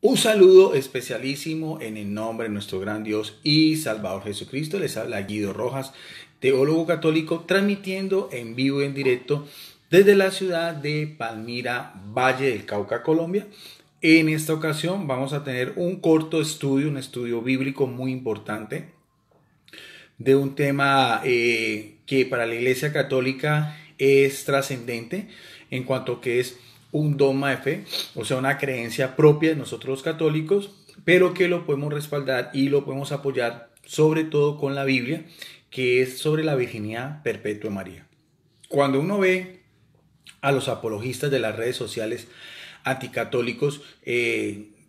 Un saludo especialísimo en el nombre de nuestro gran Dios y Salvador Jesucristo. Les habla Guido Rojas, teólogo católico, transmitiendo en vivo y en directo desde la ciudad de Palmira, Valle del Cauca, Colombia. En esta ocasión vamos a tener un corto estudio, un estudio bíblico muy importante de un tema que para la Iglesia Católica es trascendente en cuanto que es un dogma de fe, o sea, una creencia propia de nosotros los católicos, pero que lo podemos respaldar y lo podemos apoyar sobre todo con la Biblia, que es sobre la virginidad perpetua de María. Cuando uno ve a los apologistas de las redes sociales anticatólicos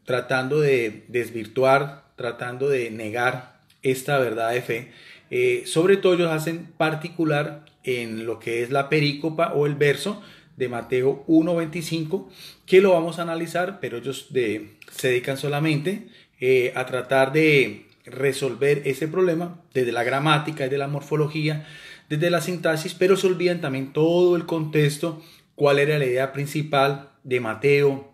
tratando de desvirtuar, tratando de negar esta verdad de fe, sobre todo ellos hacen particular en lo que es la perícopa o el verso de Mateo 1:25, que lo vamos a analizar, pero ellos se dedican solamente a tratar de resolver ese problema desde la gramática, desde la morfología, desde la sintaxis, pero se olvidan también todo el contexto, cuál era la idea principal de Mateo,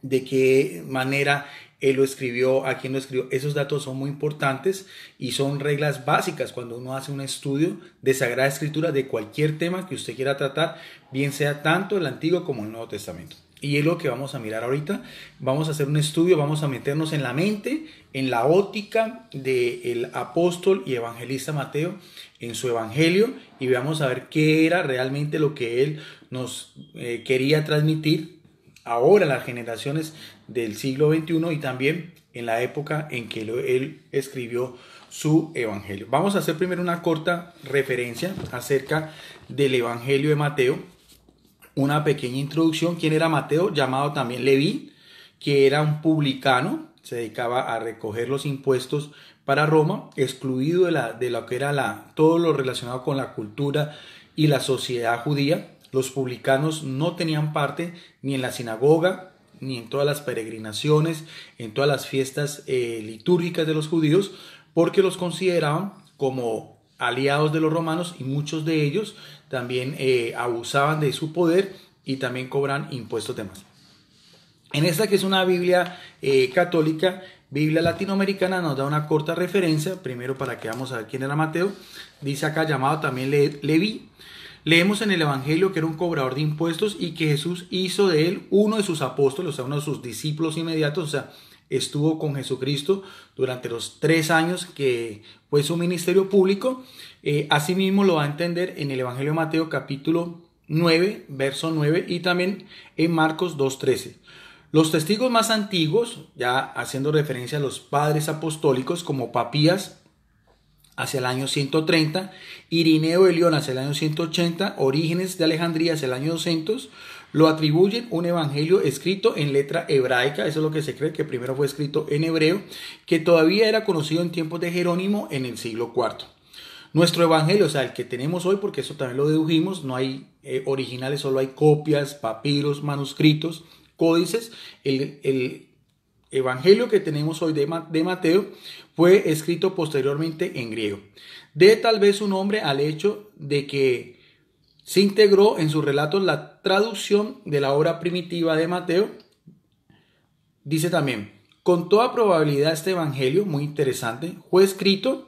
de qué manera él lo escribió, a quién lo escribió. Esos datos son muy importantes y son reglas básicas cuando uno hace un estudio de Sagrada Escritura de cualquier tema que usted quiera tratar, bien sea tanto el Antiguo como el Nuevo Testamento. Y es lo que vamos a mirar ahorita. Vamos a hacer un estudio, vamos a meternos en la mente, en la óptica del apóstol y evangelista Mateo, en su evangelio, y vamos a ver qué era realmente lo que él nos quería transmitir ahora las generaciones del siglo XXI y también en la época en que él escribió su evangelio. Vamos a hacer primero una corta referencia acerca del evangelio de Mateo, una pequeña introducción. ¿Quién era Mateo? Llamado también Leví, que era un publicano, se dedicaba a recoger los impuestos para Roma, excluido de lo que era todo lo relacionado con la cultura y la sociedad judía. Los publicanos no tenían parte ni en la sinagoga, ni en todas las peregrinaciones, en todas las fiestas litúrgicas de los judíos, porque los consideraban como aliados de los romanos y muchos de ellos también abusaban de su poder y también cobran impuestos de más. En esta que es una Biblia católica, Biblia latinoamericana, nos da una corta referencia, primero para que vamos a ver quién era Mateo. Dice acá llamado también Leví. Leemos en el Evangelio que era un cobrador de impuestos y que Jesús hizo de él uno de sus apóstoles, o sea, uno de sus discípulos inmediatos, o sea, estuvo con Jesucristo durante los 3 años que fue su ministerio público. Asimismo lo va a entender en el Evangelio de Mateo capítulo 9, verso 9 y también en Marcos 2:13. Los testigos más antiguos, ya haciendo referencia a los padres apostólicos como Papías, hacia el año 130, Irineo de León hacia el año 180, Orígenes de Alejandría hacia el año 200, lo atribuyen un evangelio escrito en letra hebraica, eso es lo que se cree, que primero fue escrito en hebreo, que todavía era conocido en tiempos de Jerónimo en el siglo IV. Nuestro evangelio, o sea, el que tenemos hoy, porque eso también lo dedujimos, no hay originales, solo hay copias, papiros, manuscritos, códices. El evangelio que tenemos hoy de Mateo fue escrito posteriormente en griego. De tal vez su nombre al hecho de que se integró en sus relatos la traducción de la obra primitiva de Mateo. Dice también, con toda probabilidad este evangelio, muy interesante, fue escrito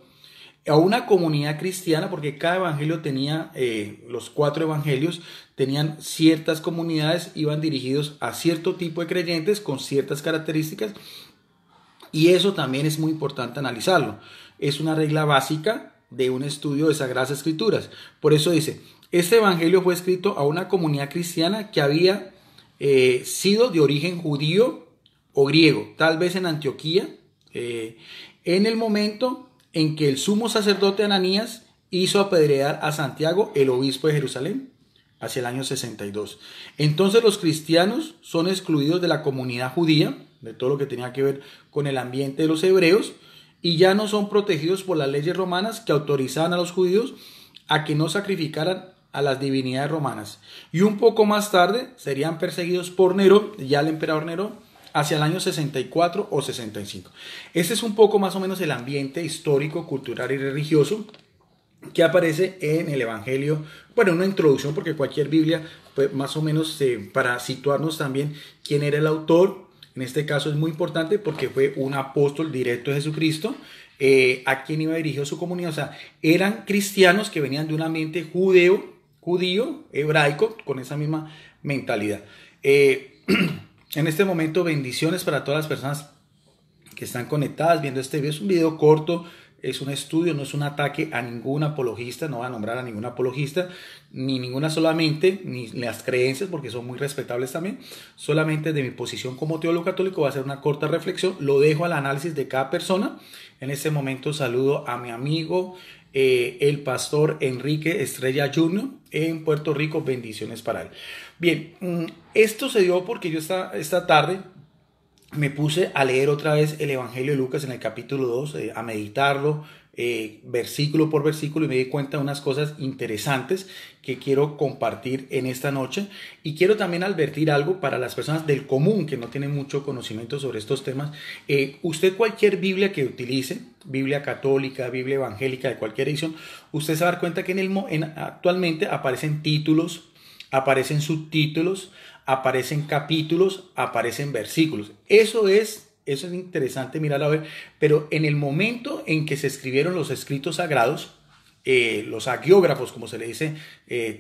a una comunidad cristiana, porque cada evangelio tenía, los 4 evangelios tenían ciertas comunidades, iban dirigidos a cierto tipo de creyentes con ciertas características, y eso también es muy importante analizarlo. Es una regla básica de un estudio de Sagradas Escrituras. Por eso dice, este evangelio fue escrito a una comunidad cristiana que había sido de origen judío o griego, tal vez en Antioquía, en el momento en que el sumo sacerdote Ananías hizo apedrear a Santiago, el obispo de Jerusalén, hacia el año 62. Entonces los cristianos son excluidos de la comunidad judía, de todo lo que tenía que ver con el ambiente de los hebreos, y ya no son protegidos por las leyes romanas que autorizaban a los judíos a que no sacrificaran a las divinidades romanas. Y un poco más tarde serían perseguidos por Nerón, ya el emperador Nerón, hacia el año 64 o 65. Este es un poco más o menos el ambiente histórico, cultural y religioso que aparece en el Evangelio. Bueno, una introducción, porque cualquier Biblia, pues más o menos para situarnos también quién era el autor, En este caso es muy importante porque fue un apóstol directo de Jesucristo, a quien iba dirigido su comunidad. O sea, eran cristianos que venían de un ambiente judío, hebraico, con esa misma mentalidad. En este momento, bendiciones para todas las personas que están conectadas viendo este video. Es un video corto, es un estudio, no es un ataque a ningún apologista, no va a nombrar a ningún apologista, ni ninguna solamente, ni las creencias, porque son muy respetables también. Solamente de mi posición como teólogo católico va a ser una corta reflexión, lo dejo al análisis de cada persona. En este momento saludo a mi amigo, el pastor Enrique Estrella Jr. en Puerto Rico, bendiciones para él. Bien, esto se dio porque yo esta tarde me puse a leer otra vez el Evangelio de Lucas en el capítulo 2, a meditarlo versículo por versículo, y me di cuenta de unas cosas interesantes que quiero compartir en esta noche. Y quiero también advertir algo para las personas del común que no tienen mucho conocimiento sobre estos temas. Usted cualquier Biblia que utilice, Biblia católica, Biblia evangélica, de cualquier edición, usted se va a dar cuenta que actualmente aparecen títulos, aparecen subtítulos, aparecen capítulos, aparecen versículos. Eso es interesante mirarlo a ver, pero en el momento en que se escribieron los escritos sagrados, los hagiógrafos, como se le dice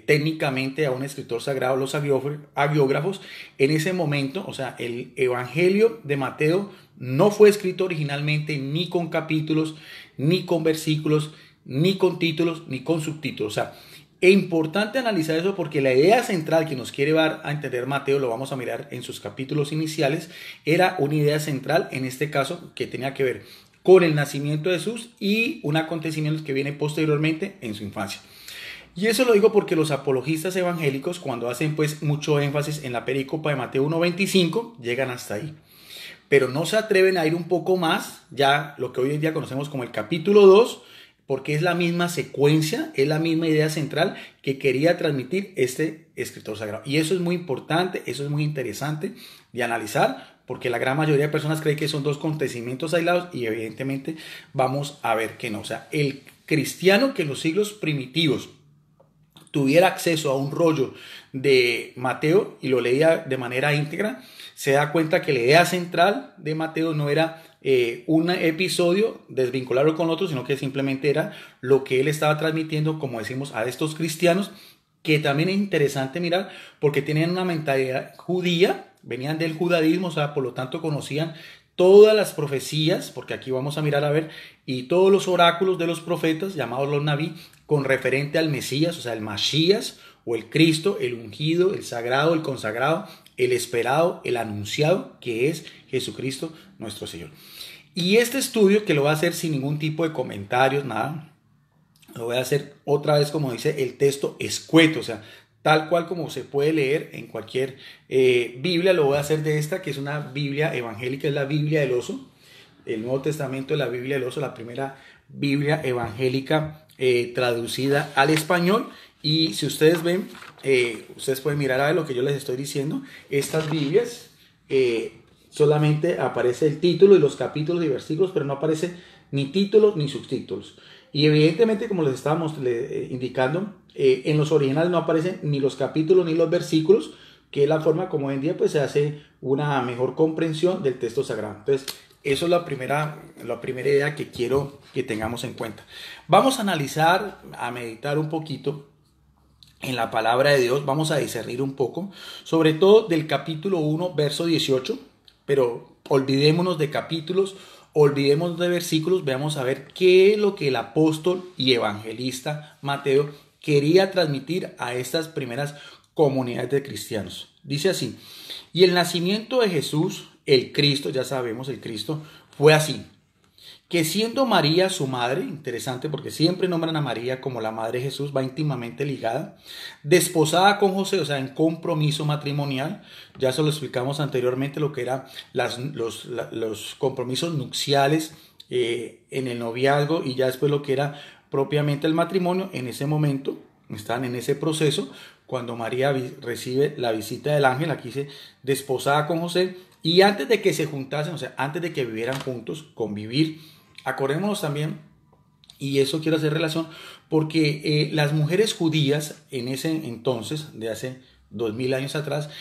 técnicamente a un escritor sagrado, los hagiógrafos, en ese momento, o sea, el Evangelio de Mateo no fue escrito originalmente ni con capítulos, ni con versículos, ni con títulos, ni con subtítulos. O sea, es importante analizar eso porque la idea central que nos quiere dar a entender Mateo, lo vamos a mirar en sus capítulos iniciales, era una idea central, en este caso, que tenía que ver con el nacimiento de Jesús y un acontecimiento que viene posteriormente en su infancia. Y eso lo digo porque los apologistas evangélicos, cuando hacen pues mucho énfasis en la perícopa de Mateo 1:25, llegan hasta ahí. Pero no se atreven a ir un poco más, ya lo que hoy en día conocemos como el capítulo 2, porque es la misma secuencia, es la misma idea central que quería transmitir este escritor sagrado. Y eso es muy importante, eso es muy interesante de analizar, porque la gran mayoría de personas cree que son dos acontecimientos aislados y evidentemente vamos a ver que no. O sea, el cristiano que en los siglos primitivos tuviera acceso a un rollo de Mateo y lo leía de manera íntegra, se da cuenta que la idea central de Mateo no era un episodio desvincularlo con otro, sino que simplemente era lo que él estaba transmitiendo, como decimos, a estos cristianos, que también es interesante mirar porque tenían una mentalidad judía, venían del judaísmo, o sea, por lo tanto conocían todas las profecías, porque aquí vamos a mirar a ver, y todos los oráculos de los profetas, llamados los Naví, con referente al Mesías, o sea, el Masías, o el Cristo, el ungido, el sagrado, el consagrado, el esperado, el anunciado, que es Jesucristo nuestro Señor. Y este estudio, que lo voy a hacer sin ningún tipo de comentarios, nada, lo voy a hacer otra vez como dice el texto escueto, o sea, tal cual como se puede leer en cualquier Biblia. Lo voy a hacer de esta, que es una Biblia evangélica, es la Biblia del Oso, el Nuevo Testamento de la Biblia del Oso, la primera Biblia evangélica traducida al español. Y si ustedes ven, ustedes pueden mirar a ver lo que yo les estoy diciendo. Estas Biblias solamente aparece el título y los capítulos y versículos, pero no aparece ni títulos ni subtítulos. Y evidentemente, como les estábamos indicando, en los originales no aparecen ni los capítulos ni los versículos, que es la forma como hoy en día pues, se hace una mejor comprensión del texto sagrado. Entonces, eso es la primera idea que quiero que tengamos en cuenta. Vamos a analizar, a meditar un poquito en la palabra de Dios. Vamos a discernir un poco, sobre todo del capítulo 1, verso 18, pero olvidémonos de capítulos, olvidémonos de versículos, veamos a ver qué es lo que el apóstol y evangelista Mateo quería transmitir a estas primeras comunidades de cristianos. Dice así: y el nacimiento de Jesús, el Cristo, ya sabemos, el Cristo, fue así, que siendo María su madre, interesante porque siempre nombran a María como la madre de Jesús, va íntimamente ligada, desposada con José, o sea, en compromiso matrimonial. Ya se lo explicamos anteriormente lo que eran los compromisos nupciales en el noviazgo, y ya después lo que era propiamente el matrimonio. En ese momento están en ese proceso cuando María recibe la visita del ángel, aquí dice desposada con José, y antes de que se juntasen, o sea, antes de que vivieran juntos, convivir. Acordémonos también, y eso quiero hacer relación, porque las mujeres judías en ese entonces, de hace 2000 años atrás,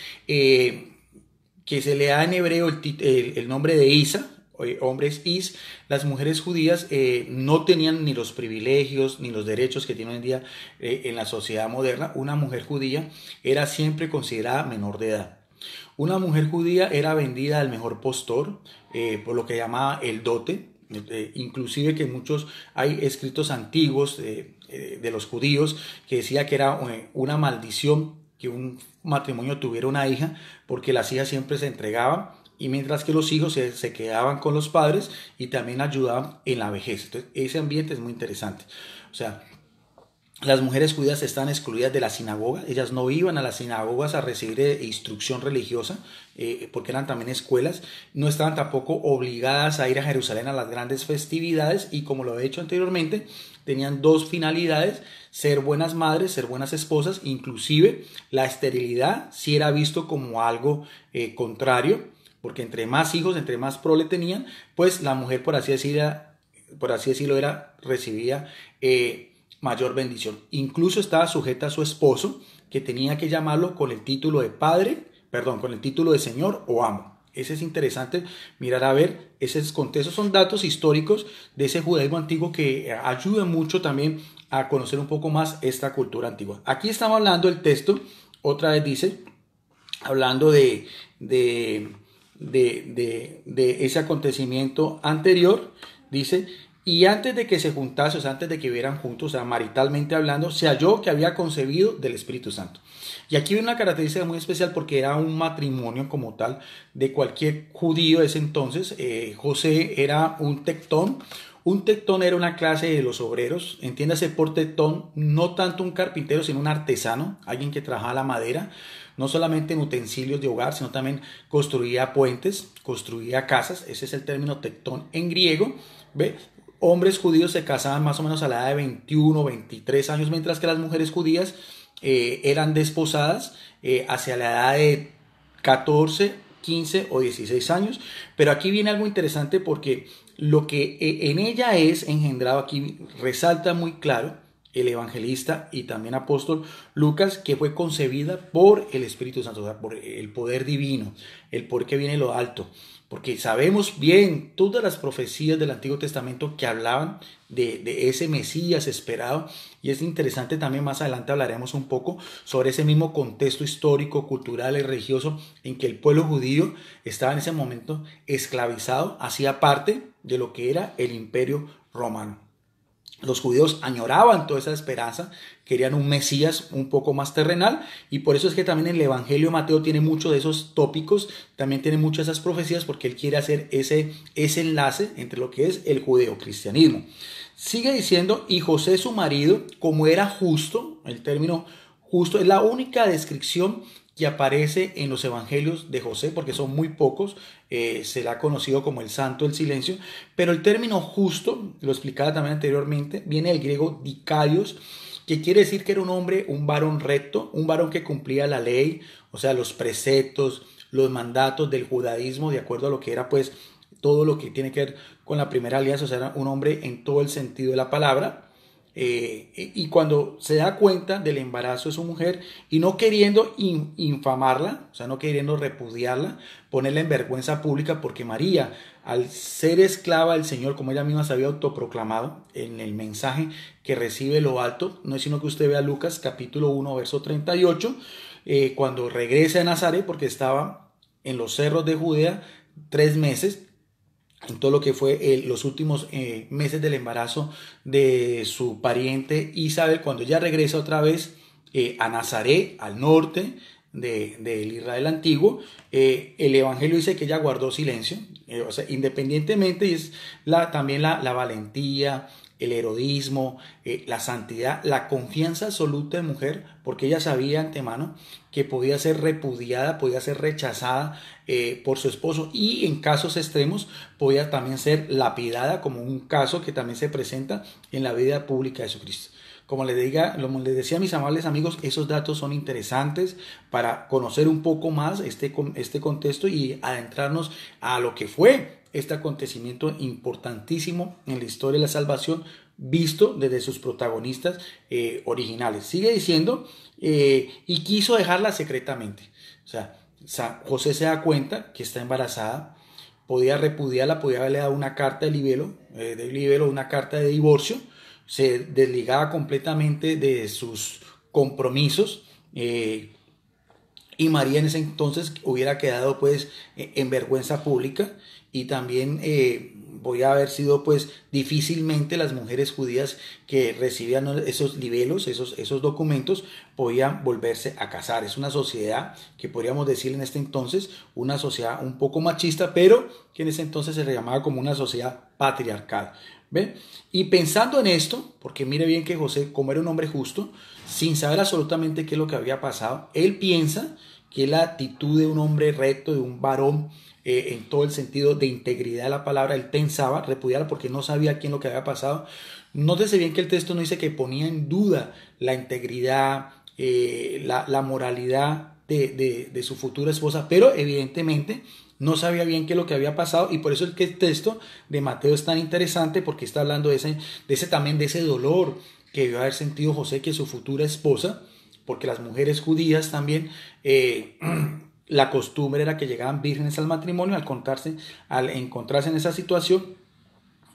que se le da en hebreo el nombre de Isa, hombres Is. Las mujeres judías no tenían ni los privilegios ni los derechos que tienen hoy en día en la sociedad moderna. Una mujer judía era siempre considerada menor de edad. Una mujer judía era vendida al mejor postor, por lo que llamaba el dote. Inclusive que muchos hay escritos antiguos de los judíos que decía que era una maldición que un matrimonio tuviera una hija, porque las hijas siempre se entregaban, y mientras que los hijos se quedaban con los padres y también ayudaban en la vejez. Entonces, ese ambiente es muy interesante. O sea, las mujeres judías están excluidas de la sinagoga. Ellas no iban a las sinagogas a recibir instrucción religiosa, porque eran también escuelas. No estaban tampoco obligadas a ir a Jerusalén a las grandes festividades, y como lo he hecho anteriormente, tenían dos finalidades: ser buenas madres, ser buenas esposas. Inclusive la esterilidad sí era visto como algo contrario, porque entre más hijos, entre más prole tenían, pues la mujer, por así decirlo, recibía mayor bendición. Incluso estaba sujeta a su esposo, que tenía que llamarlo con el título de padre, con el título de señor o amo. Ese es interesante mirar a ver esos contextos. Son datos históricos de ese judaísmo antiguo que ayudan mucho también a conocer un poco más esta cultura antigua. Aquí estamos hablando, el texto otra vez dice, hablando de ese acontecimiento anterior, dice: y antes de que se juntase, o sea, antes de que vivieran juntos, o sea, maritalmente hablando, se halló que había concebido del Espíritu Santo. Y aquí hay una característica muy especial, porque era un matrimonio como tal de cualquier judío de ese entonces. José era un tectón. Un tectón era una clase de los obreros. Entiéndase por tectón, no tanto un carpintero, sino un artesano, alguien que trabajaba la madera, no solamente en utensilios de hogar, sino también construía puentes, construía casas. Ese es el término tectón en griego. ¿Ve? Hombres judíos se casaban más o menos a la edad de 21, 23 años, mientras que las mujeres judías eran desposadas hacia la edad de 14, 15 o 16 años. Pero aquí viene algo interesante, porque lo que en ella es engendrado, aquí resalta muy claro el evangelista y también apóstol Lucas, que fue concebida por el Espíritu Santo, o sea, por el poder divino, el poder que viene de lo alto. Porque sabemos bien todas las profecías del Antiguo Testamento que hablaban de ese Mesías esperado. Y es interesante también, más adelante hablaremos un poco sobre ese mismo contexto histórico, cultural y religioso en que el pueblo judío estaba en ese momento esclavizado, hacía parte de lo que era el Imperio Romano. Los judíos añoraban toda esa esperanza, querían un Mesías un poco más terrenal, y por eso es que también el Evangelio de Mateo tiene muchos de esos tópicos, también tiene muchas de esas profecías, porque él quiere hacer ese enlace entre lo que es el judeocristianismo. Sigue diciendo: y José su marido, como era justo. El término justo es la única descripción que aparece en los evangelios de José, porque son muy pocos. Se le ha conocido como el santo del silencio, pero el término justo, lo explicaba también anteriormente, viene del griego dikaios, que quiere decir que era un hombre, un varón recto, un varón que cumplía la ley, o sea, los preceptos, los mandatos del judaísmo, de acuerdo a lo que era pues todo lo que tiene que ver con la primera alianza. O sea, era un hombre en todo el sentido de la palabra. Y cuando se da cuenta del embarazo de su mujer, y no queriendo infamarla, o sea, no queriendo repudiarla, ponerla en vergüenza pública, porque María, al ser esclava del Señor, como ella misma se había autoproclamado en el mensaje que recibe lo alto, no es sino que usted vea Lucas capítulo 1, verso 38, cuando regresa a Nazaret, porque estaba en los cerros de Judea 3 meses, en todo lo que fue los últimos meses del embarazo de su pariente Isabel. Cuando ella regresa otra vez a Nazaret, al norte del Israel antiguo, el Evangelio dice que ella guardó silencio. O sea, independientemente, y es también la valentía, el heroísmo, la santidad, la confianza absoluta de mujer, porque ella sabía de antemano que podía ser repudiada, podía ser rechazada por su esposo, y en casos extremos podía también ser lapidada, como un caso que también se presenta en la vida pública de Jesucristo. Como les decía a mis amables amigos, esos datos son interesantes para conocer un poco más este contexto y adentrarnos a lo que fue este acontecimiento importantísimo en la historia de la salvación, visto desde sus protagonistas originales. Sigue diciendo, y quiso dejarla secretamente. O sea, José se da cuenta que está embarazada, podía repudiarla, podía haberle dado una carta de libelo, una carta de divorcio, se desligaba completamente de sus compromisos, y María en ese entonces hubiera quedado pues en vergüenza pública, y también podía haber sido pues difícilmente las mujeres judías que recibían esos libelos, esos documentos, podían volverse a casar. Es una sociedad que podríamos decir en este entonces una sociedad un poco machista, pero que en ese entonces se le llamaba como una sociedad patriarcal. ¿Ve? Y pensando en esto, porque mire bien que José, como era un hombre justo, sin saber absolutamente qué es lo que había pasado, él piensa que la actitud de un hombre recto, de un varón, en todo el sentido de integridad de la palabra, él pensaba repudiarla porque no sabía quién lo que había pasado. Nótese bien que el texto no dice que ponía en duda la integridad, la moralidad de su futura esposa, pero evidentemente no sabía bien qué es lo que había pasado, y por eso es que el texto de Mateo es tan interesante, porque está hablando también de ese dolor que debió haber sentido José, que su futura esposa, porque las mujeres judías también, la costumbre era que llegaban vírgenes al matrimonio, al encontrarse en esa situación,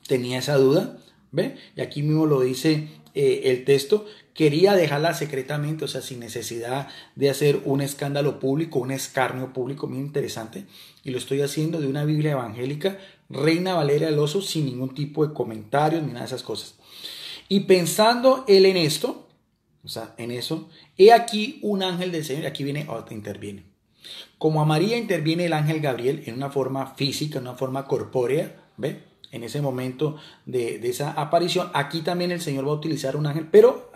tenía esa duda, ¿ve? Y aquí mismo lo dice el texto, quería dejarla secretamente, o sea, sin necesidad de hacer un escándalo público, un escarnio público. Muy interesante, y lo estoy haciendo de una Biblia evangélica, Reina Valera del Oso, sin ningún tipo de comentarios ni nada de esas cosas. Y pensando él en esto, o sea, en eso, he aquí un ángel del Señor, y aquí interviene. Como a María interviene el ángel Gabriel en una forma física, en una forma corpórea, ¿ve? En ese momento de esa aparición, aquí también el Señor va a utilizar un ángel, pero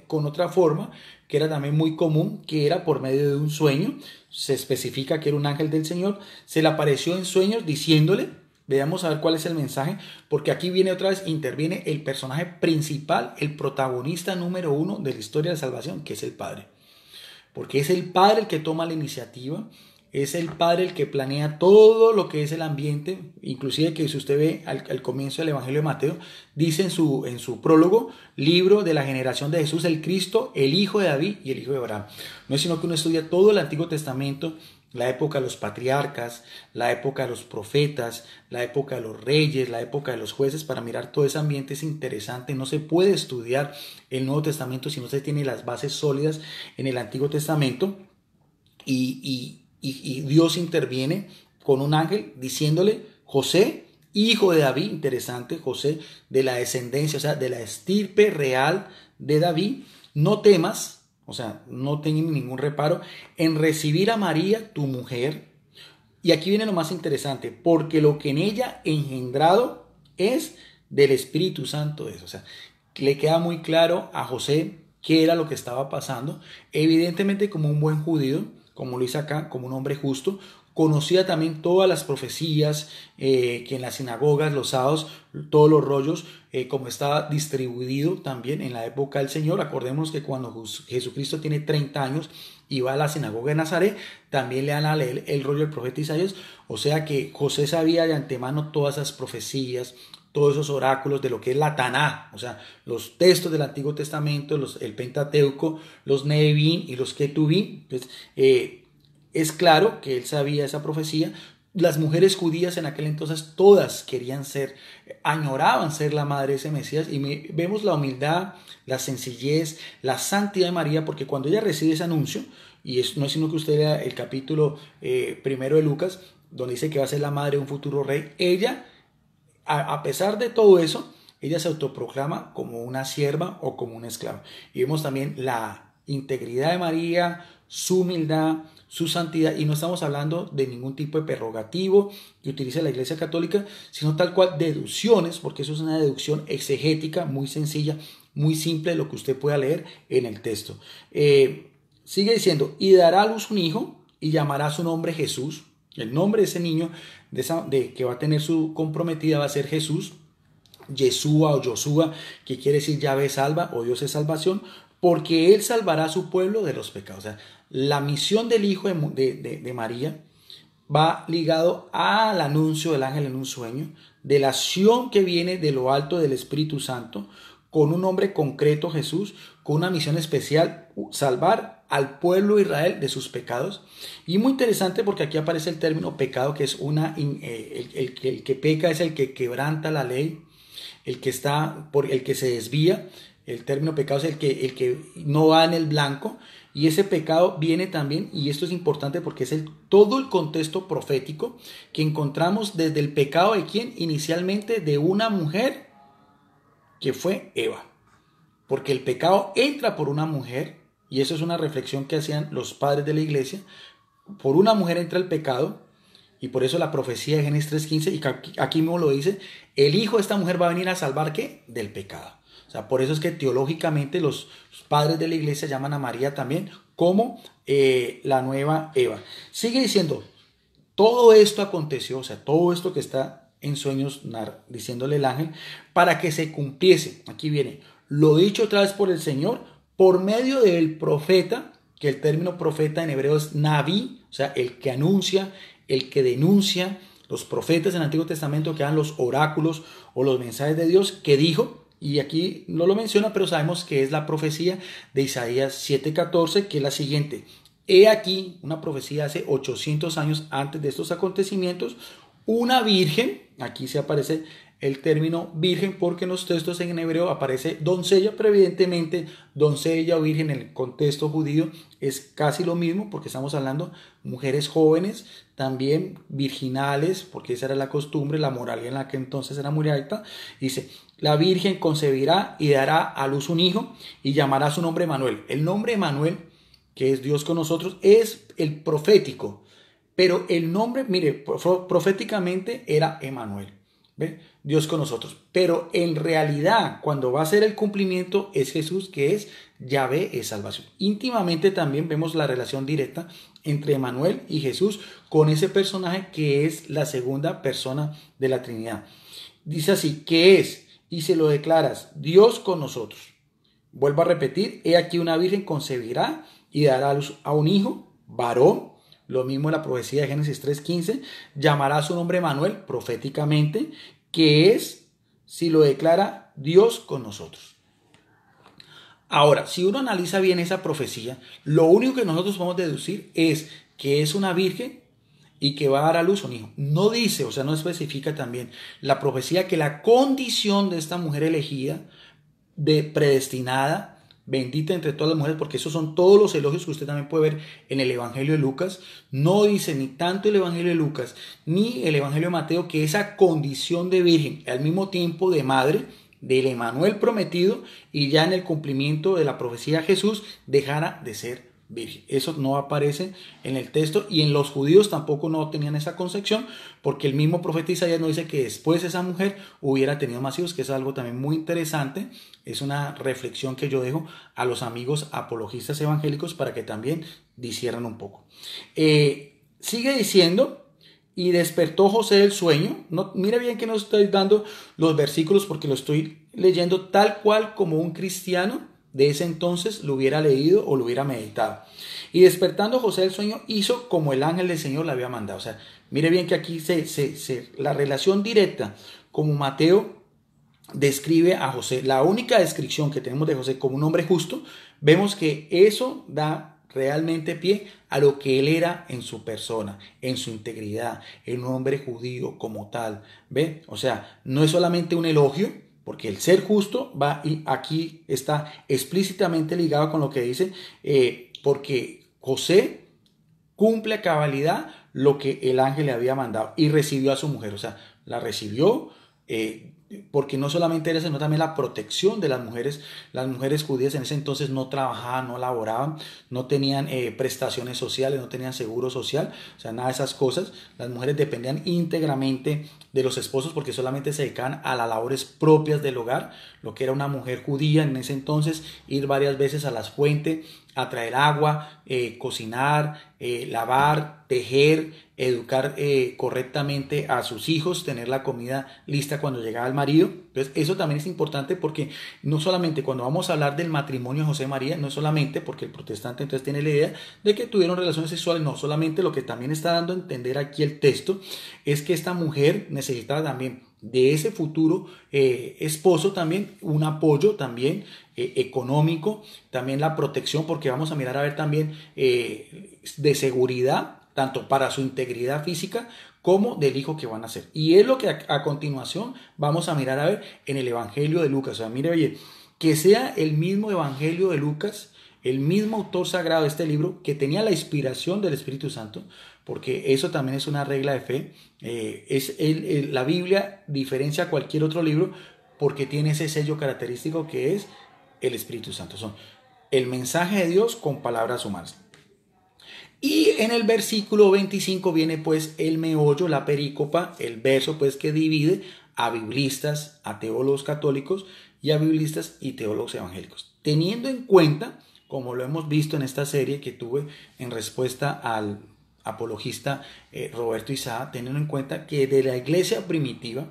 con otra forma, que era también muy común, que era por medio de un sueño. Se especifica que era un ángel del Señor, se le apareció en sueños diciéndole, veamos a ver cuál es el mensaje, porque aquí viene otra vez, interviene el personaje principal, el protagonista número uno de la historia de la salvación, que es el Padre. Porque es el Padre el que toma la iniciativa, es el Padre el que planea todo lo que es el ambiente, inclusive que si usted ve al comienzo del Evangelio de Mateo, dice en su prólogo, libro de la generación de Jesús, el Cristo, el hijo de David y el hijo de Abraham. No es sino que uno estudia todo el Antiguo Testamento, la época de los patriarcas, la época de los profetas, la época de los reyes, la época de los jueces, para mirar todo ese ambiente. Es interesante. No se puede estudiar el Nuevo Testamento si no se tiene las bases sólidas en el Antiguo Testamento, y Dios interviene con un ángel diciéndole, José, hijo de David, interesante, José de la descendencia, o sea, de la estirpe real de David, no temas, o sea, no tengas ningún reparo en recibir a María, tu mujer. Y aquí viene lo más interesante, porque lo que en ella engendrado es del Espíritu Santo. O sea, le queda muy claro a José qué era lo que estaba pasando. Evidentemente, como un buen judío, como lo dice acá, como un hombre justo, conocía también todas las profecías, que en las sinagogas, los sábados, todos los rollos, como estaba distribuido también en la época del Señor. Acordémonos que cuando Jesucristo tiene 30 años y va a la sinagoga de Nazaret, también le dan a leer el rollo del profeta Isaías. O sea que José sabía de antemano todas esas profecías, todos esos oráculos de lo que es la Taná, o sea, los textos del Antiguo Testamento, el Pentateuco, los Nevi'im y los Ketuvim. Entonces, es claro que él sabía esa profecía. Las mujeres judías en aquel entonces todas querían añoraban ser la madre de ese Mesías, y vemos la humildad, la sencillez, la santidad de María, porque cuando ella recibe ese anuncio, y no es sino que usted lea el capítulo primero de Lucas, donde dice que va a ser la madre de un futuro rey, ella, a pesar de todo eso, ella se autoproclama como una sierva o como una esclava. Y vemos también la integridad de María, su humildad, su santidad, y no estamos hablando de ningún tipo de prerrogativo que utilice la Iglesia Católica, sino tal cual deducciones, porque eso es una deducción exegética muy sencilla, muy simple, de lo que usted pueda leer en el texto. Sigue diciendo, y dará a luz un hijo y llamará su nombre Jesús. El nombre de ese niño que va a tener su comprometida va a ser Jesús, Yeshua o Josué, que quiere decir Yahvé salva o Dios es salvación, porque él salvará a su pueblo de los pecados. O sea, la misión del hijo de María va ligado al anuncio del ángel en un sueño, de la acción que viene de lo alto del Espíritu Santo, con un nombre concreto, Jesús, con una misión especial, salvar al pueblo de Israel de sus pecados. Y muy interesante porque aquí aparece el término pecado, que es el que peca es el que quebranta la ley, el que se desvía. El término pecado es el que no va en el blanco. Y ese pecado viene también, y esto es importante porque es todo el contexto profético que encontramos desde el pecado de quién, inicialmente de una mujer que fue Eva. Porque el pecado entra por una mujer, y eso es una reflexión que hacían los padres de la iglesia. Por una mujer entra el pecado, y por eso la profecía de Génesis 3:15, y aquí mismo lo dice, el hijo de esta mujer va a venir a salvar ¿qué? Del pecado. O sea, por eso es que teológicamente los padres de la iglesia llaman a María también como la nueva Eva. Sigue diciendo, todo esto aconteció, o sea, todo esto que está en sueños diciéndole el ángel, para que se cumpliese. Aquí viene, lo dicho otra vez por el Señor, por medio del profeta, que el término profeta en hebreo es Naví, o sea, el que anuncia, el que denuncia. Los profetas en el Antiguo Testamento que dan los oráculos o los mensajes de Dios, que dijo, y aquí no lo menciona, pero sabemos que es la profecía de Isaías 7:14, que es la siguiente. He aquí, una profecía hace 800 años antes de estos acontecimientos, una virgen, aquí se aparece el término virgen porque en los textos en hebreo aparece doncella, pero evidentemente doncella o virgen en el contexto judío es casi lo mismo porque estamos hablando de mujeres jóvenes, también virginales, porque esa era la costumbre, la moral en la que entonces era muy alta. Dice, la virgen concebirá y dará a luz un hijo y llamará su nombre Emanuel. El nombre Emanuel, que es Dios con nosotros, es el profético, pero el nombre, mire, proféticamente era Emanuel. ¿Ve? Dios con nosotros, pero en realidad cuando va a ser el cumplimiento es Jesús, que es Yahvé, es salvación. Íntimamente también vemos la relación directa entre Emanuel y Jesús con ese personaje que es la segunda persona de la Trinidad. Dice así, que es, y se lo declaras, Dios con nosotros. Vuelvo a repetir, he aquí una virgen concebirá y dará a luz a un hijo, varón. Lo mismo en la profecía de Génesis 3:15, llamará su nombre Emanuel, proféticamente, que es, si lo declara, Dios con nosotros. Ahora, si uno analiza bien esa profecía, lo único que nosotros podemos deducir es que es una virgen y que va a dar a luz un hijo. No dice, o sea, no especifica también la profecía que la condición de esta mujer elegida, predestinada, bendita entre todas las mujeres, porque esos son todos los elogios que usted también puede ver en el Evangelio de Lucas. No dice ni tanto el Evangelio de Lucas ni el Evangelio de Mateo que esa condición de virgen, al mismo tiempo de madre del Emanuel prometido, y ya en el cumplimiento de la profecía de Jesús dejara de ser virgen. Eso no aparece en el texto, y en los judíos tampoco no tenían esa concepción, porque el mismo profeta Isaías nos dice que después esa mujer hubiera tenido más hijos, que es algo también muy interesante. Es una reflexión que yo dejo a los amigos apologistas evangélicos para que también disciernan un poco. Sigue diciendo, y despertó José del sueño. No, mira bien que no estoy dando los versículos porque lo estoy leyendo tal cual como un cristiano de ese entonces lo hubiera leído o lo hubiera meditado. Y despertando José del sueño, hizo como el ángel del Señor le había mandado. O sea, mire bien que aquí la relación directa, como Mateo describe a José, la única descripción que tenemos de José como un hombre justo, vemos que eso da realmente pie a lo que él era en su persona, en su integridad, en un hombre judío como tal. ¿Ve? O sea, no es solamente un elogio, porque el ser justo va, y aquí está explícitamente ligado con lo que dice, porque José cumple a cabalidad lo que el ángel le había mandado y recibió a su mujer. O sea, la recibió porque no solamente era, sino también la protección de las mujeres. Las mujeres judías en ese entonces no trabajaban, no laboraban, no tenían prestaciones sociales, no tenían seguro social, o sea, nada de esas cosas. Las mujeres dependían íntegramente de los esposos porque solamente se dedicaban a las labores propias del hogar. Lo que era una mujer judía en ese entonces, ir varias veces a las fuentes a traer agua, cocinar, lavar, tejer, educar correctamente a sus hijos, tener la comida lista cuando llegaba el marido. Entonces eso también es importante porque no solamente cuando vamos a hablar del matrimonio de José y María, no solamente porque el protestante entonces tiene la idea de que tuvieron relaciones sexuales, no solamente, lo que también está dando a entender aquí el texto es que esta mujer necesitaba también de ese futuro esposo también un apoyo también económico, también la protección, porque vamos a mirar a ver también de seguridad, tanto para su integridad física como del hijo que van a hacer. Y es lo que a continuación vamos a mirar a ver en el Evangelio de Lucas. O sea, mire, oye, que sea el mismo Evangelio de Lucas, el mismo autor sagrado de este libro, que tenía la inspiración del Espíritu Santo, porque eso también es una regla de fe. La Biblia diferencia a cualquier otro libro porque tiene ese sello característico que es el Espíritu Santo. Son el mensaje de Dios con palabras humanas. Y en el versículo 25 viene pues el meollo, la perícopa, el verso pues que divide a biblistas, a teólogos católicos y a biblistas y teólogos evangélicos. Teniendo en cuenta, como lo hemos visto en esta serie que tuve en respuesta al apologista Roberto Isaac, teniendo en cuenta que de la iglesia primitiva,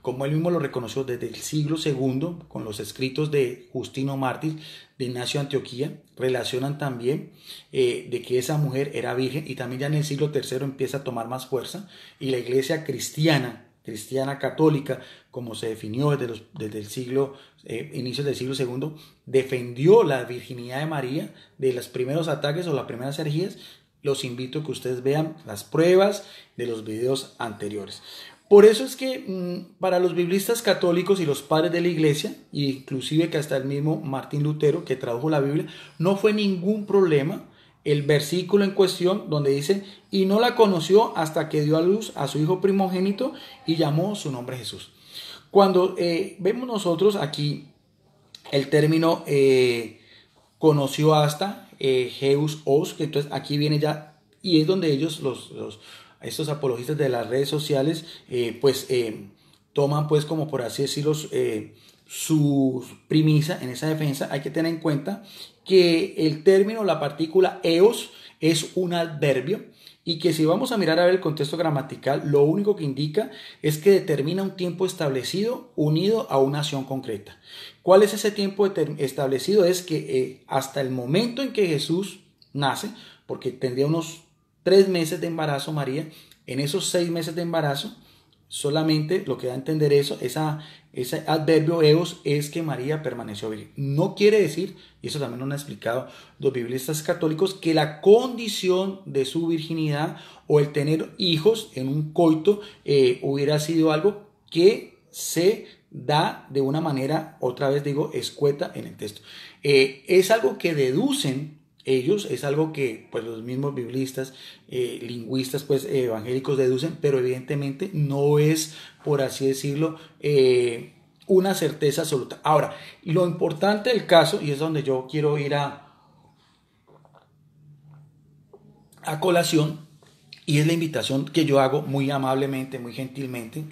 como él mismo lo reconoció desde el siglo II, con los escritos de Justino Mártir, de Ignacio de Antioquía, relacionan también de que esa mujer era virgen, y también ya en el siglo III empieza a tomar más fuerza, y la iglesia cristiana católica, como se definió desde el siglo, inicios del siglo II, defendió la virginidad de María de los primeros ataques o las primeras herejías. Los invito a que ustedes vean las pruebas de los videos anteriores. Por eso es que para los biblistas católicos y los padres de la iglesia, inclusive que hasta el mismo Martín Lutero, que tradujo la Biblia, no fue ningún problema el versículo en cuestión donde dice: y no la conoció hasta que dio a luz a su hijo primogénito y llamó su nombre Jesús. Cuando vemos nosotros aquí el término conoció hasta, Heus os, que entonces aquí viene ya, y es donde ellos, estos apologistas de las redes sociales, toman pues como por así decirlo su premisa en esa defensa. Hay que tener en cuenta que el término, la partícula eos, es un adverbio, y que si vamos a mirar a ver el contexto gramatical, lo único que indica es que determina un tiempo establecido unido a una acción concreta. ¿Cuál es ese tiempo establecido? Es que hasta el momento en que Jesús nace, porque tendría unos 3 meses de embarazo María, en esos 6 meses de embarazo, solamente lo que da a entender ese adverbio eos es que María permaneció virgen. No quiere decir, y eso también lo han explicado los biblistas católicos, que la condición de su virginidad o el tener hijos en un coito hubiera sido algo que se da de una manera, otra vez digo, escueta en el texto. Es algo que deducen ellos, es algo que pues los mismos biblistas, lingüistas pues evangélicos deducen, pero evidentemente no es, por así decirlo, una certeza absoluta. Ahora, lo importante del caso, y es donde yo quiero ir a colación, y es la invitación que yo hago muy amablemente, muy gentilmente,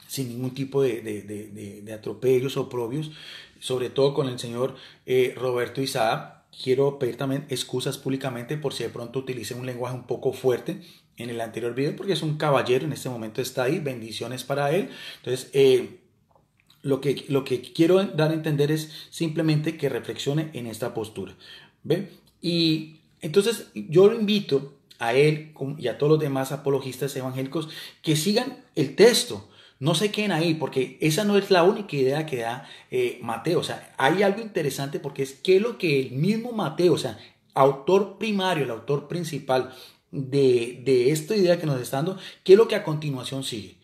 sin ningún tipo de atropellos o oprobios, sobre todo con el señor Roberto Isaac. Quiero pedir también excusas públicamente por si de pronto utilicé un lenguaje un poco fuerte en el anterior video, porque es un caballero, en este momento está ahí, bendiciones para él. Entonces, lo que quiero dar a entender es simplemente que reflexione en esta postura. ¿Ve? Y entonces yo lo invito a él y a todos los demás apologistas evangélicos que sigan el texto. No se queden ahí, porque esa no es la única idea que da Mateo. O sea, hay algo interesante, porque es que lo que el mismo Mateo, o sea, autor primario, el autor principal de esta idea que nos está dando, ¿qué es lo que a continuación sigue?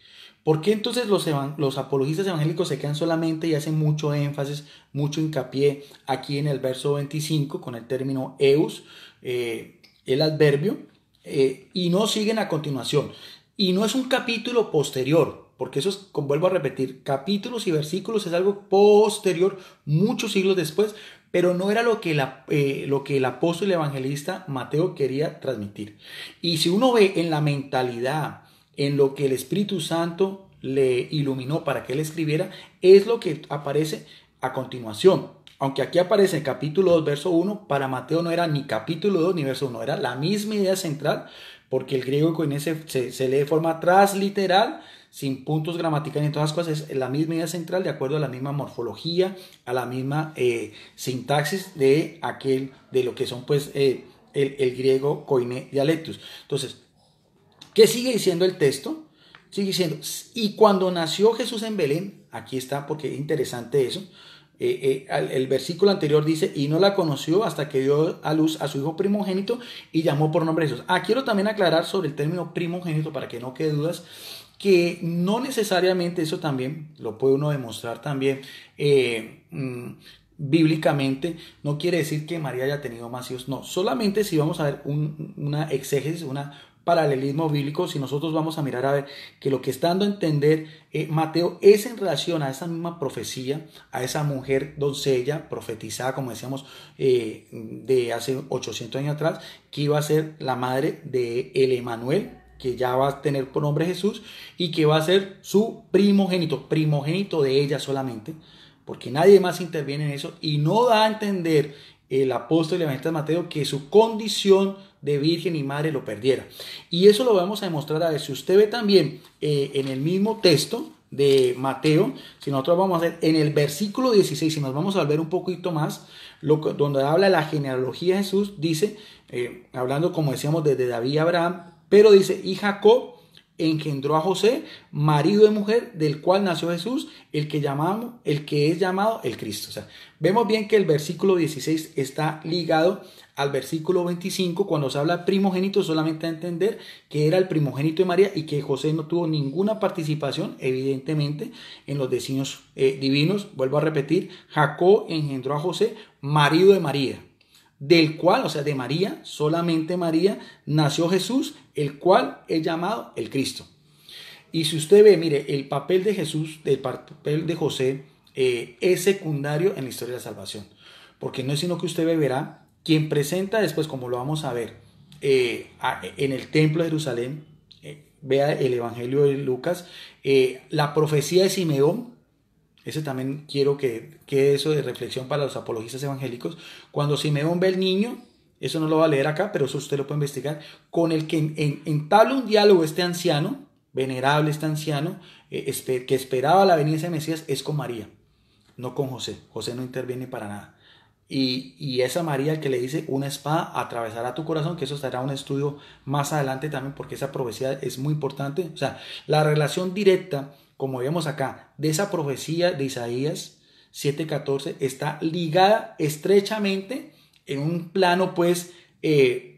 ¿Por qué entonces los apologistas evangélicos se quedan solamente y hacen mucho énfasis, mucho hincapié aquí en el verso 25 con el término eus, el adverbio, y no siguen a continuación? Y no es un capítulo posterior, porque eso es, como vuelvo a repetir, capítulos y versículos es algo posterior, muchos siglos después, pero no era lo que el apóstol y evangelista Mateo quería transmitir. Y si uno ve en la mentalidad, en lo que el Espíritu Santo le iluminó para que él escribiera, es lo que aparece a continuación. Aunque aquí aparece en capítulo 2, verso 1, para Mateo no era ni capítulo 2 ni verso 1, era la misma idea central, porque el griego koiné se lee de forma transliteral, sin puntos gramaticales y todas las cosas, es la misma idea central de acuerdo a la misma morfología, a la misma sintaxis de lo que son pues el griego koiné dialectus. Entonces, ¿qué sigue diciendo el texto? Sigue diciendo, y cuando nació Jesús en Belén, aquí está porque es interesante eso, el versículo anterior dice, y no la conoció hasta que dio a luz a su hijo primogénito y llamó por nombre Jesús. Quiero también aclarar sobre el término primogénito para que no quede dudas, que no necesariamente eso también lo puede uno demostrar también bíblicamente, no quiere decir que María haya tenido más hijos, no, solamente si vamos a ver una exégesis, una paralelismo bíblico, si nosotros vamos a mirar a ver que lo que está dando a entender Mateo es en relación a esa misma profecía, a esa mujer doncella profetizada, como decíamos, de hace 800 años atrás, que iba a ser la madre de el Emanuel, que ya va a tener por nombre Jesús, y que va a ser su primogénito de ella solamente, porque nadie más interviene en eso, y no da a entender el apóstol y evangelista Mateo que su condición de virgen y madre lo perdiera. Y eso lo vamos a demostrar a ver. Si usted ve también en el mismo texto de Mateo, si nosotros vamos a ver en el versículo 16, si nos vamos a ver un poquito más, donde habla de la genealogía de Jesús, dice, hablando como decíamos desde David y Abraham, pero dice, y Jacob engendró a José, marido de mujer, del cual nació Jesús, el que es llamado el Cristo. O sea, vemos bien que el versículo 16 está ligado al versículo 25, cuando se habla primogénito, solamente a entender que era el primogénito de María y que José no tuvo ninguna participación, evidentemente, en los designios divinos. Vuelvo a repetir, Jacob engendró a José, marido de María, del cual, o sea, de María, solamente María, nació Jesús, el cual es llamado el Cristo. Y si usted ve, mire, el papel de Jesús, el papel de José, es secundario en la historia de la salvación, porque no es sino que usted verá quien presenta después, como lo vamos a ver, en el templo de Jerusalén, vea el Evangelio de Lucas, la profecía de Simeón. Ese también quiero que quede eso de reflexión para los apologistas evangélicos. Cuando Simeón ve al niño, eso no lo va a leer acá, pero eso usted lo puede investigar, con el que entabla un diálogo este anciano, venerable este anciano, que esperaba la venida de ese Mesías, es con María, no con José. José no interviene para nada. Y esa María el que le dice, una espada atravesará tu corazón, que eso estará un estudio más adelante también, porque esa profecía es muy importante. O sea, la relación directa, como vemos acá, de esa profecía de Isaías 7:14 está ligada estrechamente en un plano pues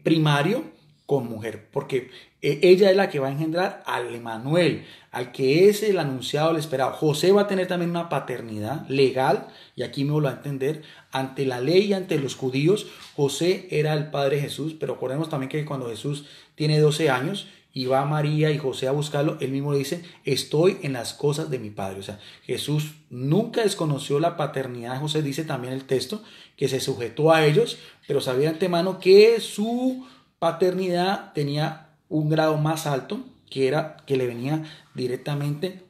primario con mujer, porque ella es la que va a engendrar al Emanuel, al que es el anunciado, el esperado. José va a tener también una paternidad legal, y aquí me lo va a entender, ante la ley y ante los judíos. José era el padre de Jesús, pero recordemos también que cuando Jesús tiene 12 años y va María y José a buscarlo, él mismo le dice, estoy en las cosas de mi padre. O sea, Jesús nunca desconoció la paternidad de José, dice también el texto, que se sujetó a ellos, pero sabía de antemano que su paternidad tenía un grado más alto, que era que le venía directamente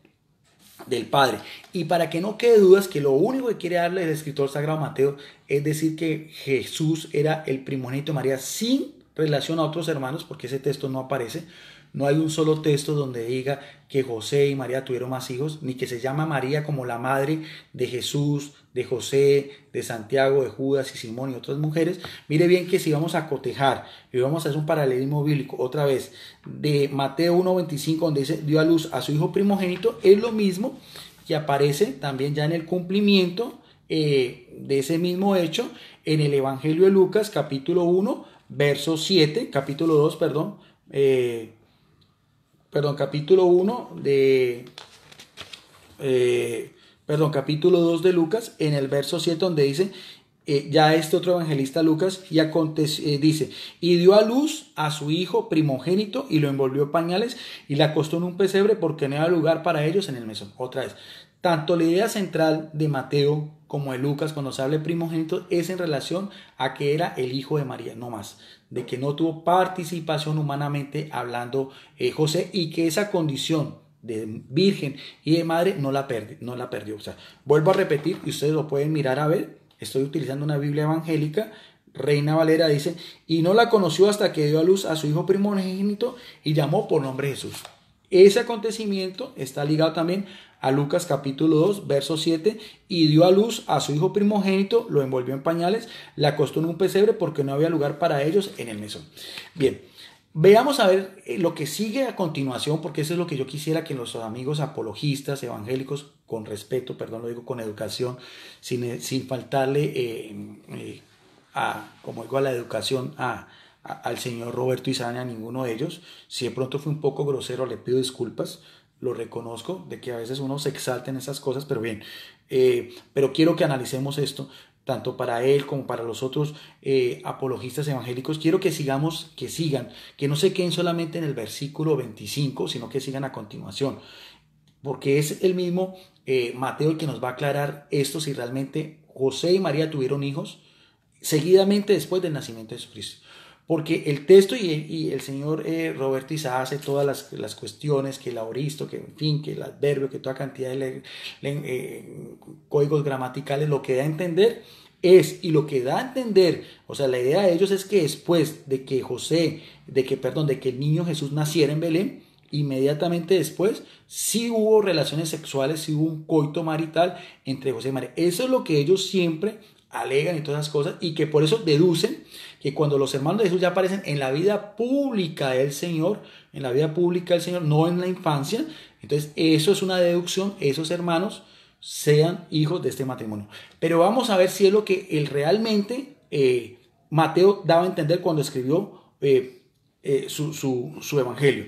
del Padre. Y para que no quede dudas, que lo único que quiere darle el escritor sagrado Mateo es decir que Jesús era el primogénito de María sin relación a otros hermanos, porque ese texto no aparece. No hay un solo texto donde diga que José y María tuvieron más hijos, ni que se llama María como la madre de Jesús, de José, de Santiago, de Judas y Simón y otras mujeres. Mire bien que si vamos a cotejar y vamos a hacer un paralelismo bíblico otra vez de Mateo 1:25, donde dice dio a luz a su hijo primogénito, es lo mismo que aparece también ya en el cumplimiento de ese mismo hecho en el Evangelio de Lucas capítulo 1 verso 7, capítulo 2, capítulo 1 capítulo 2 de Lucas, en el verso 7, donde dice, ya este otro evangelista Lucas, dice, y dio a luz a su hijo primogénito y lo envolvió en pañales y le acostó en un pesebre porque no había lugar para ellos en el mesón. Otra vez, tanto la idea central de Mateo como de Lucas cuando se habla de primogénito es en relación a que era el hijo de María, no más, de que no tuvo participación humanamente hablando José, y que esa condición de virgen y de madre no la perdió. O sea, vuelvo a repetir y ustedes lo pueden mirar a ver Estoy utilizando una Biblia evangélica, Reina Valera dice, y no la conoció hasta que dio a luz a su hijo primogénito y llamó por nombre Jesús. Ese acontecimiento está ligado también a Lucas capítulo 2, verso 7, y dio a luz a su hijo primogénito, lo envolvió en pañales, le acostó en un pesebre porque no había lugar para ellos en el mesón. Bien, veamos a ver lo que sigue a continuación, porque eso es lo que yo quisiera que los amigos apologistas, evangélicos, con respeto, perdón, lo digo con educación, sin faltarle como digo, a la educación al señor Roberto Izaña, a ninguno de ellos. Si de pronto fue un poco grosero, le pido disculpas, lo reconozco, de que a veces uno se exalta en esas cosas, pero bien, pero quiero que analicemos esto, tanto para él como para los otros apologistas evangélicos. Quiero que sigan, que no se queden solamente en el versículo 25, sino que sigan a continuación, porque es el mismo Mateo el que nos va a aclarar esto, si realmente José y María tuvieron hijos seguidamente después del nacimiento de Jesucristo. Porque el texto y el señor Roberto Isa hace todas las cuestiones, que el aoristo, que en fin, que el adverbio, que toda cantidad de códigos gramaticales, lo que da a entender y lo que da a entender, o sea, la idea de ellos es que después de que de que el niño Jesús naciera en Belén, inmediatamente después sí hubo relaciones sexuales, sí hubo un coito marital entre José y María. Eso es lo que ellos siempre alegan y todas esas cosas, y que por eso deducen que cuando los hermanos de Jesús ya aparecen en la vida pública del Señor, no en la infancia, entonces eso es una deducción, esos hermanos sean hijos de este matrimonio. Pero vamos a ver si es lo que él realmente Mateo daba a entender cuando escribió su evangelio.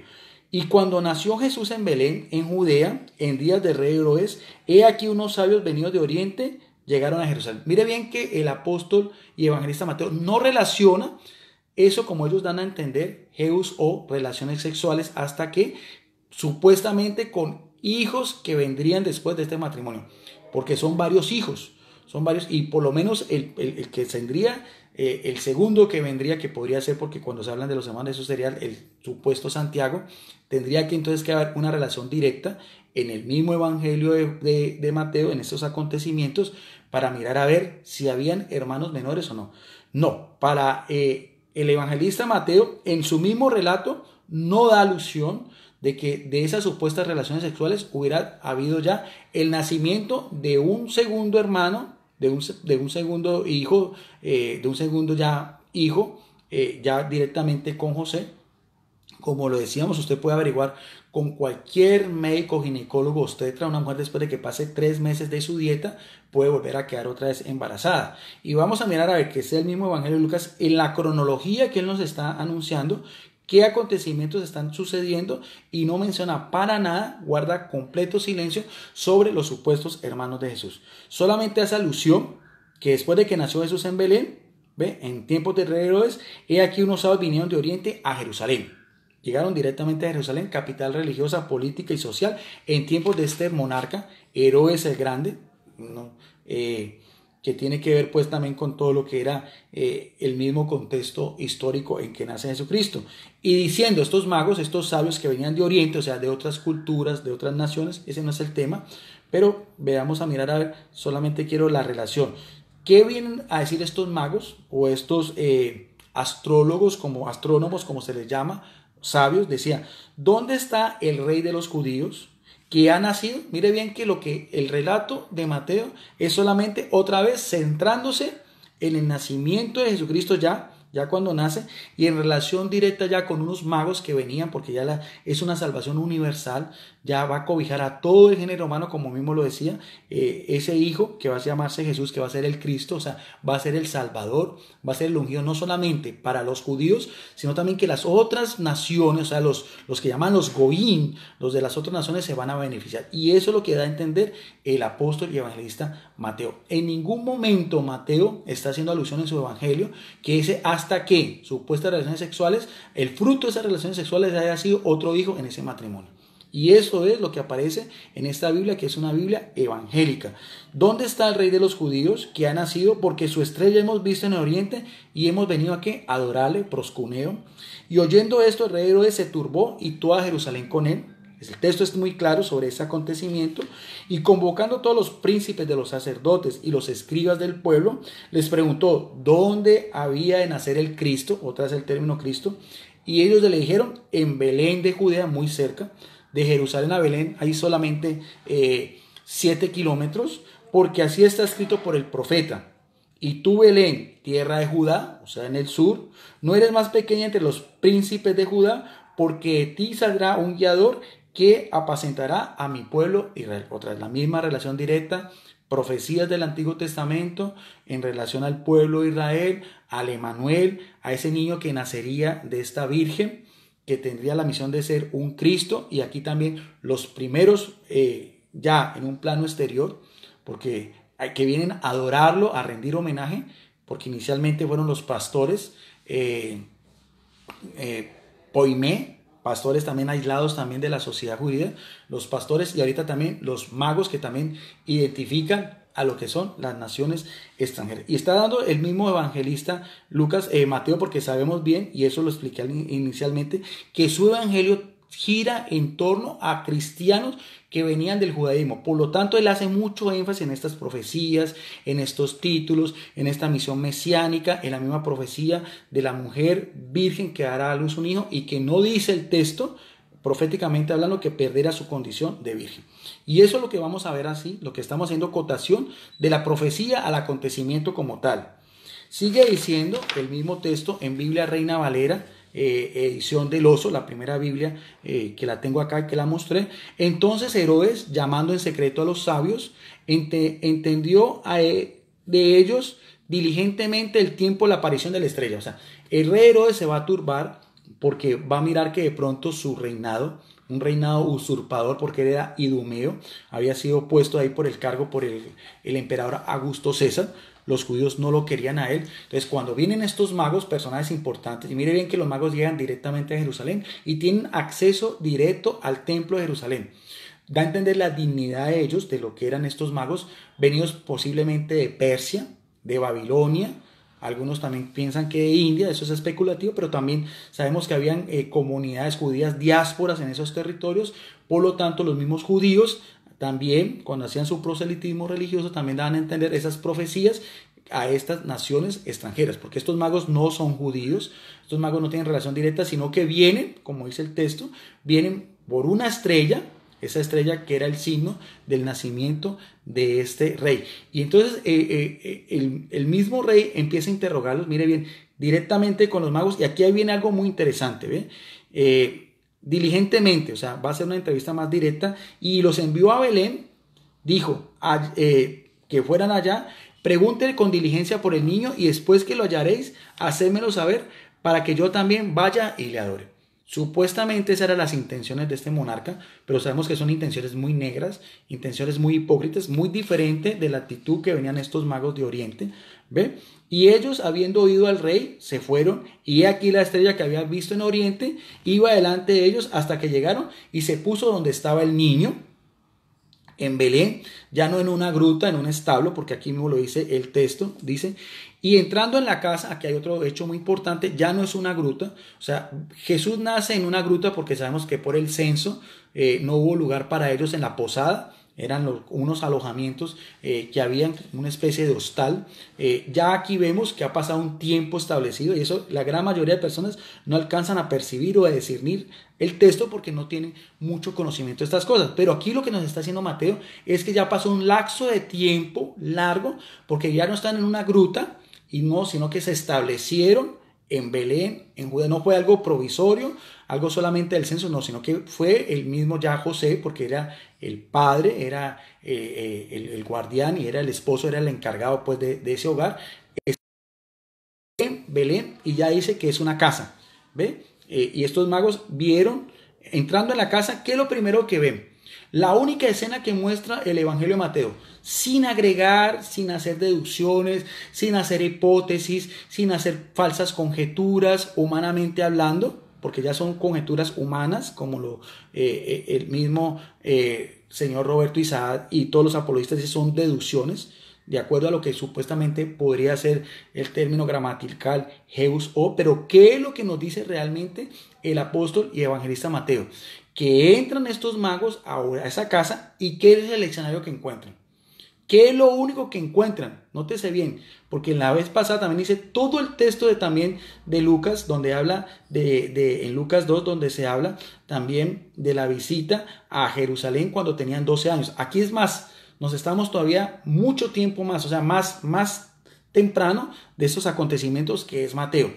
Y cuando nació Jesús en Belén, en Judea, en días del rey Herodes, he aquí unos sabios venidos de Oriente llegaron a Jerusalén. Mire bien que el apóstol y evangelista Mateo no relaciona eso como ellos dan a entender, Jeus o relaciones sexuales, hasta que supuestamente con hijos que vendrían después de este matrimonio, porque son varios hijos, y por lo menos el que tendría, el segundo que vendría, que podría ser, porque cuando se hablan de los hermanos, eso sería el supuesto Santiago, tendría que entonces que haber una relación directa en el mismo evangelio de Mateo, en estos acontecimientos, para mirar a ver si habían hermanos menores o no. No, para el evangelista Mateo, en su mismo relato, no da alusión de que de esas supuestas relaciones sexuales hubiera habido ya el nacimiento de un segundo hermano, de un segundo hijo, de un segundo hijo, ya directamente con José. Como lo decíamos, usted puede averiguar con cualquier médico ginecólogo obstetra, una mujer después de que pase 3 meses de su dieta puede volver a quedar otra vez embarazada. Y vamos a mirar a ver que es el mismo Evangelio de Lucas en la cronología que él nos está anunciando, qué acontecimientos están sucediendo, y no menciona para nada, guarda completo silencio sobre los supuestos hermanos de Jesús. Solamente hace alusión que después de que nació Jesús en Belén, en tiempos de rey Herodes, he aquí unos sabios vinieron de Oriente a Jerusalén. Llegaron directamente a Jerusalén, capital religiosa, política y social, en tiempos de este monarca, Herodes el Grande, ¿no? Que tiene que ver pues también con todo lo que era el mismo contexto histórico en que nace Jesucristo. Y diciendo estos magos, estos sabios que venían de Oriente, o sea, de otras culturas, de otras naciones, ese no es el tema, pero veamos a mirar a ver, solamente quiero la relación. ¿Qué vienen a decir estos magos o estos astrónomos, como se les llama, sabios? Decía, ¿dónde está el rey de los judíos que ha nacido? Mire bien que el relato de Mateo es solamente otra vez centrándose en el nacimiento de Jesucristo ya cuando nace, y en relación directa ya con unos magos que venían, porque ya es una salvación universal, ya va a cobijar a todo el género humano, como mismo lo decía, ese hijo que va a llamarse Jesús, que va a ser el Cristo, o sea, va a ser el Salvador, va a ser el ungido no solamente para los judíos, sino también que las otras naciones, o sea, los que llaman los Goín, los de las otras naciones, se van a beneficiar. Y eso es lo que da a entender el apóstol y evangelista Mateo. En ningún momento Mateo está haciendo alusión en su evangelio que ese hasta que supuestas relaciones sexuales, el fruto de esas relaciones sexuales haya sido otro hijo en ese matrimonio. Y eso es lo que aparece en esta Biblia, que es una Biblia evangélica. ¿Dónde está el rey de los judíos que ha nacido? Porque su estrella hemos visto en el oriente y hemos venido a ¿qué? Adorarle, proscuneo. Y oyendo esto, el rey Herodes se turbó y toda Jerusalén con él. El texto es muy claro sobre ese acontecimiento y convocando a todos los príncipes de los sacerdotes y los escribas del pueblo, les preguntó dónde había de nacer el Cristo, otra vez el término Cristo, y ellos le dijeron en Belén de Judea, muy cerca, de Jerusalén a Belén hay solamente 7 kilómetros, porque así está escrito por el profeta. Y tú, Belén, tierra de Judá, o sea, en el sur, no eres más pequeña entre los príncipes de Judá, porque de ti saldrá un guiador que apacentará a mi pueblo Israel. Otra vez, la misma relación directa, profecías del Antiguo Testamento en relación al pueblo de Israel, al Emanuel, a ese niño que nacería de esta virgen, que tendría la misión de ser un Cristo, y aquí también los primeros ya en un plano exterior, porque que vienen a adorarlo, a rendir homenaje, porque inicialmente fueron los pastores, poimé, pastores también aislados también de la sociedad judía, los pastores y ahorita también los magos que también identifican a lo que son las naciones extranjeras. Y está dando el mismo evangelista Lucas, Mateo, porque sabemos bien, y eso lo expliqué inicialmente, que su evangelio gira en torno a cristianos que venían del judaísmo. Por lo tanto, él hace mucho énfasis en estas profecías, en estos títulos, en esta misión mesiánica, en la misma profecía de la mujer virgen que dará a luz un hijo y que no dice el texto, proféticamente hablando, que perderá su condición de virgen. Y eso es lo que vamos a ver así, lo que estamos haciendo cotación de la profecía al acontecimiento como tal. Sigue diciendo el mismo texto en Biblia Reina Valera, edición del Oso, la primera Biblia que la tengo acá, que la mostré. Entonces Herodes, llamando en secreto a los sabios, entendió de ellos diligentemente el tiempo de la aparición de la estrella. O sea, el rey Herodes se va a turbar porque va a mirar que de pronto su reinado, un reinado usurpador, porque él era idumeo, había sido puesto ahí por el cargo por el emperador Augusto César. Los judíos no lo querían a él. Entonces, cuando vienen estos magos, personajes importantes, y mire bien que los magos llegan directamente a Jerusalén y tienen acceso directo al templo de Jerusalén. Da a entender la dignidad de ellos, de lo que eran estos magos, venidos posiblemente de Persia, de Babilonia. Algunos también piensan que de India, eso es especulativo, pero también sabemos que habían comunidades judías, diásporas en esos territorios. Por lo tanto, los mismos judíos también, cuando hacían su proselitismo religioso, también daban a entender esas profecías a estas naciones extranjeras, porque estos magos no son judíos, estos magos no tienen relación directa, sino que vienen, como dice el texto, vienen por una estrella, esa estrella que era el signo del nacimiento de este rey. Y entonces el mismo rey empieza a interrogarlos, mire bien, directamente con los magos, y aquí viene algo muy interesante, ¿ve? Diligentemente, o sea, va a ser una entrevista más directa, y los envió a Belén, dijo que fueran allá, pregúntenle con diligencia por el niño, y después que lo hallaréis, hacémelo saber, para que yo también vaya y le adore. Supuestamente esas eran las intenciones de este monarca, pero sabemos que son intenciones muy negras, intenciones muy hipócritas, muy diferentes de la actitud que venían estos magos de Oriente, ¿ve? Y ellos, habiendo oído al rey, se fueron, y aquí la estrella que habían visto en Oriente iba delante de ellos hasta que llegaron y se puso donde estaba el niño, en Belén, ya no en una gruta, en un establo, porque aquí mismo lo dice el texto, dice, y entrando en la casa, aquí hay otro hecho muy importante, ya no es una gruta, o sea, Jesús nace en una gruta porque sabemos que por el censo no hubo lugar para ellos en la posada, eran unos alojamientos que habían, una especie de hostal. Ya aquí vemos que ha pasado un tiempo establecido, y eso la gran mayoría de personas no alcanzan a percibir o a discernir el texto porque no tienen mucho conocimiento de estas cosas. Pero aquí lo que nos está haciendo Mateo es que ya pasó un lapso de tiempo largo, porque ya no están en una gruta, y no, sino que se establecieron en Belén, en Judea. No fue algo provisorio, algo solamente del censo, no, sino que fue el mismo ya José, porque era el padre, era el guardián, y era el esposo, era el encargado pues de ese hogar. En Belén, y ya dice que es una casa, ¿ve? Y estos magos vieron, entrando en la casa, ¿qué es lo primero que ven? La única escena que muestra el Evangelio de Mateo, sin agregar, sin hacer deducciones, sin hacer hipótesis, sin hacer falsas conjeturas, humanamente hablando, porque ya son conjeturas humanas, como el mismo señor Roberto Isaac y todos los apologistas, son deducciones, de acuerdo a lo que supuestamente podría ser el término gramatical heus o, pero ¿qué es lo que nos dice realmente el apóstol y evangelista Mateo? que entran estos magos a esa casa y ¿qué es el escenario que encuentran? ¿Qué es lo único que encuentran? Nótese bien, porque en la vez pasada también dice todo el texto también de Lucas, donde habla en Lucas 2, donde se habla también de la visita a Jerusalén cuando tenían 12 años. Aquí es más, nos estamos todavía mucho tiempo más, o sea, más temprano de estos acontecimientos, que es Mateo.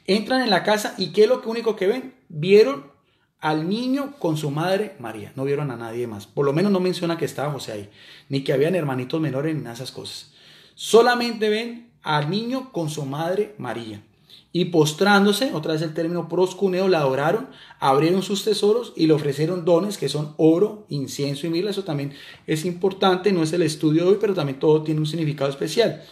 Entran en la casa y ¿qué es lo único que ven? Vieron al niño con su madre María, no vieron a nadie más. Por lo menos no menciona que estaba José ahí, ni que habían hermanitos menores, ni nada de esas cosas. Solamente ven al niño con su madre María. Y postrándose, otra vez el término proscuneo, la adoraron, abrieron sus tesoros y le ofrecieron dones que son oro, incienso y mirra. Eso también es importante, no es el estudio de hoy, pero también todo tiene un significado especial.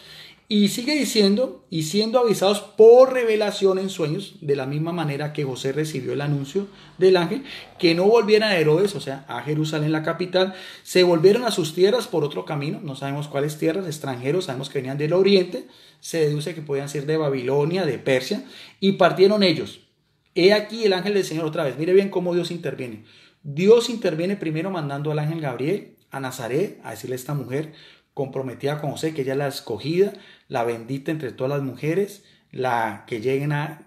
Y sigue diciendo, y siendo avisados por revelación en sueños, de la misma manera que José recibió el anuncio del ángel, que no volvieran a Herodes, o sea, a Jerusalén, la capital, se volvieron a sus tierras por otro camino, no sabemos cuáles tierras, extranjeros, sabemos que venían del oriente, se deduce que podían ser de Babilonia, de Persia, y partieron ellos. He aquí el ángel del Señor otra vez, mire bien cómo Dios interviene. Dios interviene primero mandando al ángel Gabriel a Nazaret, a decirle a esta mujer comprometida con José, que ella es la escogida, la bendita entre todas las mujeres, la que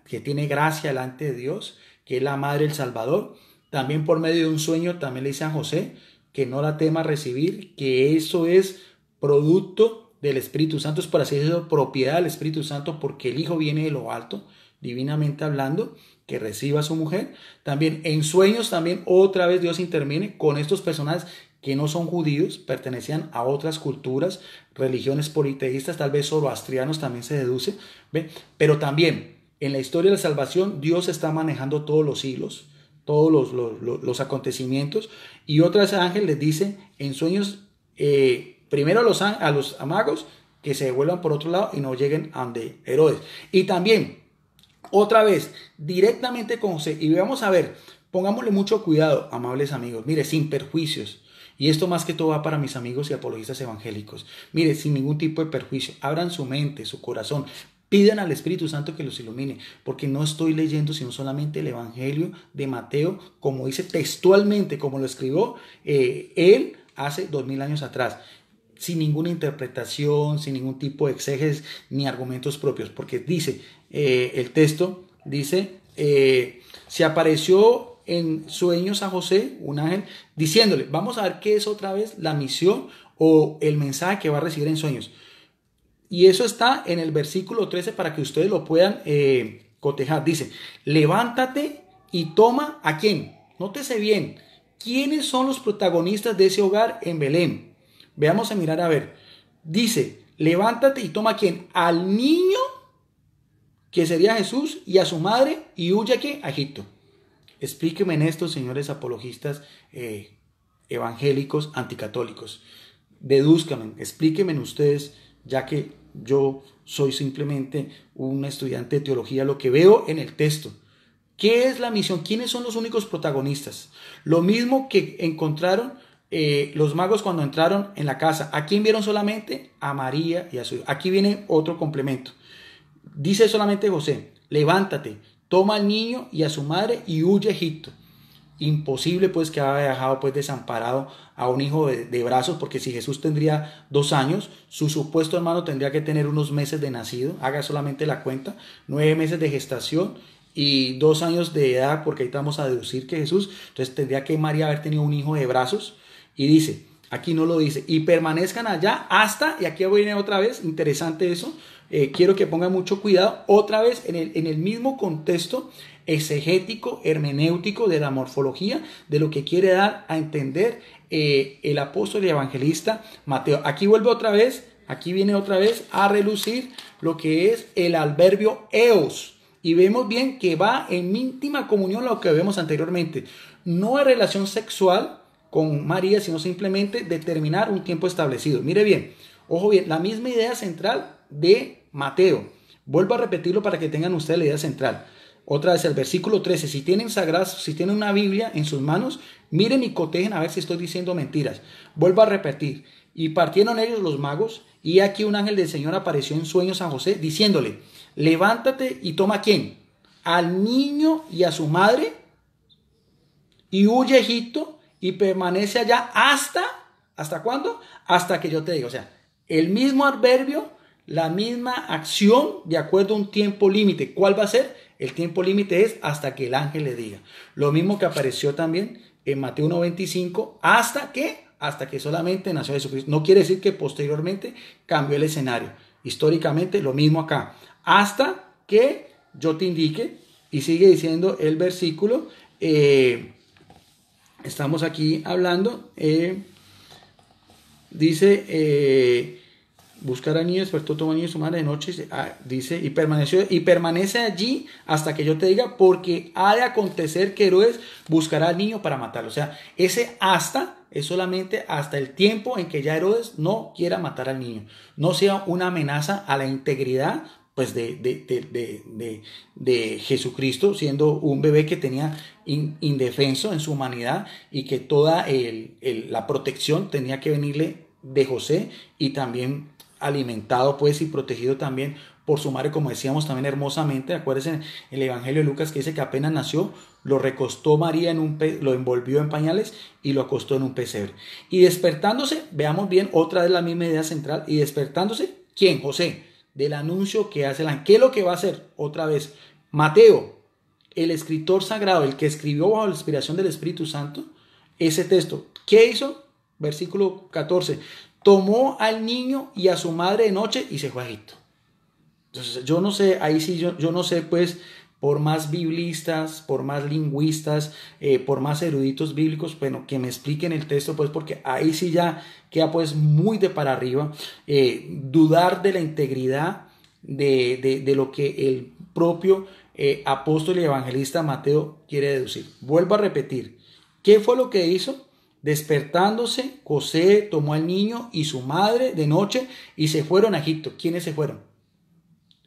que tiene gracia delante de Dios, que es la madre del Salvador. También por medio de un sueño también le dice a José que no la tema recibir, que eso es producto del Espíritu Santo, es por así decirlo, propiedad del Espíritu Santo, porque el Hijo viene de lo alto, divinamente hablando, que reciba a su mujer. También en sueños, también otra vez Dios interviene con estos personajes que no son judíos, pertenecían a otras culturas, religiones politeístas, tal vez zoroastrianos también se deduce, ¿ve? Pero también en la historia de la salvación Dios está manejando todos los hilos, todos los acontecimientos, y otra vez el ángel les dice en sueños, primero a los magos que se devuelvan por otro lado y no lleguen a donde Herodes. Y también, otra vez, directamente con José, y vamos a ver, pongámosle mucho cuidado, amables amigos, mire, sin perjuicios. Y esto más que todo va para mis amigos y apologistas evangélicos. Mire, sin ningún tipo de perjuicio, abran su mente, su corazón, pidan al Espíritu Santo que los ilumine, porque no estoy leyendo sino solamente el Evangelio de Mateo, como dice textualmente, como lo escribió él hace 2000 años atrás, sin ninguna interpretación, sin ningún tipo de exégesis ni argumentos propios, porque dice, el texto dice, se apareció en sueños a José, un ángel, diciéndole, vamos a ver qué es otra vez la misión o el mensaje que va a recibir en sueños. Y eso está en el versículo 13 para que ustedes lo puedan cotejar. Dice, levántate y toma ¿a quién? Nótese bien, ¿quiénes son los protagonistas de ese hogar en Belén? Veamos a mirar a ver. Dice, levántate y toma ¿a quién? Al niño, que sería Jesús, y a su madre, y huye aquí a Egipto. Explíquenme en esto, señores apologistas evangélicos anticatólicos. Dedúzcanme, explíquenme ustedes, ya que yo soy simplemente un estudiante de teología, lo que veo en el texto. ¿Qué es la misión? ¿Quiénes son los únicos protagonistas? Lo mismo que encontraron los magos cuando entraron en la casa. ¿A quién vieron solamente? A María y a su hijo. Aquí viene otro complemento. Dice solamente José, levántate, toma al niño y a su madre y huye a Egipto. Imposible pues que haya dejado pues desamparado a un hijo de brazos, porque si Jesús tendría 2 años, su supuesto hermano tendría que tener unos meses de nacido, haga solamente la cuenta, 9 meses de gestación y 2 años de edad, porque ahí vamos a deducir que Jesús, entonces tendría que María haber tenido un hijo de brazos, y dice, aquí no lo dice, y permanezcan allá hasta, y aquí viene otra vez, interesante eso, quiero que pongan mucho cuidado, otra vez en el mismo contexto exegético, hermenéutico de la morfología, de lo que quiere dar a entender el apóstol y evangelista Mateo. Aquí vuelve otra vez, aquí viene otra vez a relucir lo que es el adverbio eos, y vemos bien que va en íntima comunión a lo que vemos anteriormente, no es relación sexual con María, sino simplemente determinar un tiempo establecido. Mire bien, ojo bien, la misma idea central de Mateo. Vuelvo a repetirlo para que tengan ustedes la idea central. Otra vez el versículo 13, si tienen una Biblia en sus manos, miren y cotejen a ver si estoy diciendo mentiras. Vuelvo a repetir, y partieron ellos los magos, y aquí un ángel del Señor apareció en sueños a José, diciéndole, levántate y toma ¿a quién? Al niño y a su madre, y huye a Egipto y permanece allá ¿hasta cuándo? Hasta que yo te diga. O sea, el mismo adverbio, la misma acción de acuerdo a un tiempo límite. ¿Cuál va a ser? El tiempo límite es hasta que el ángel le diga. Lo mismo que apareció también en Mateo 1:25, hasta que solamente nació Jesucristo. No quiere decir que posteriormente cambió el escenario. Históricamente lo mismo acá. Hasta que yo te indique, y sigue diciendo el versículo, estamos aquí hablando, dice, buscar al niño, despertó todo niño y su madre de noche, dice, y permanece allí hasta que yo te diga, porque ha de acontecer que Herodes buscará al niño para matarlo. O sea, ese hasta es solamente hasta el tiempo en que ya Herodes no quiera matar al niño, no sea una amenaza a la integridad pues de Jesucristo, siendo un bebé que tenía indefenso en su humanidad y que toda la protección tenía que venirle de José, y también alimentado pues y protegido también por su madre, como decíamos también hermosamente. Acuérdense en el Evangelio de Lucas que dice que apenas nació, lo recostó María lo envolvió en pañales y lo acostó en un pesebre. Y despertándose, veamos bien otra vez la misma idea central, y despertándose, ¿quién? José, del anuncio que hace el ángel. ¿Qué es lo que va a hacer? Otra vez, Mateo, el escritor sagrado, el que escribió bajo la inspiración del Espíritu Santo, ese texto, ¿qué hizo? Versículo 14, tomó al niño y a su madre de noche y se fue a Egipto. Entonces, yo no sé, ahí sí yo no sé, pues, por más biblistas, por más lingüistas, por más eruditos bíblicos, bueno, que me expliquen el texto, pues, porque ahí sí ya queda pues muy de para arriba, dudar de la integridad de lo que el propio apóstol y evangelista Mateo quiere deducir. Vuelvo a repetir, ¿qué fue lo que hizo? Despertándose, José tomó al niño y su madre de noche y se fueron a Egipto. ¿Quiénes se fueron?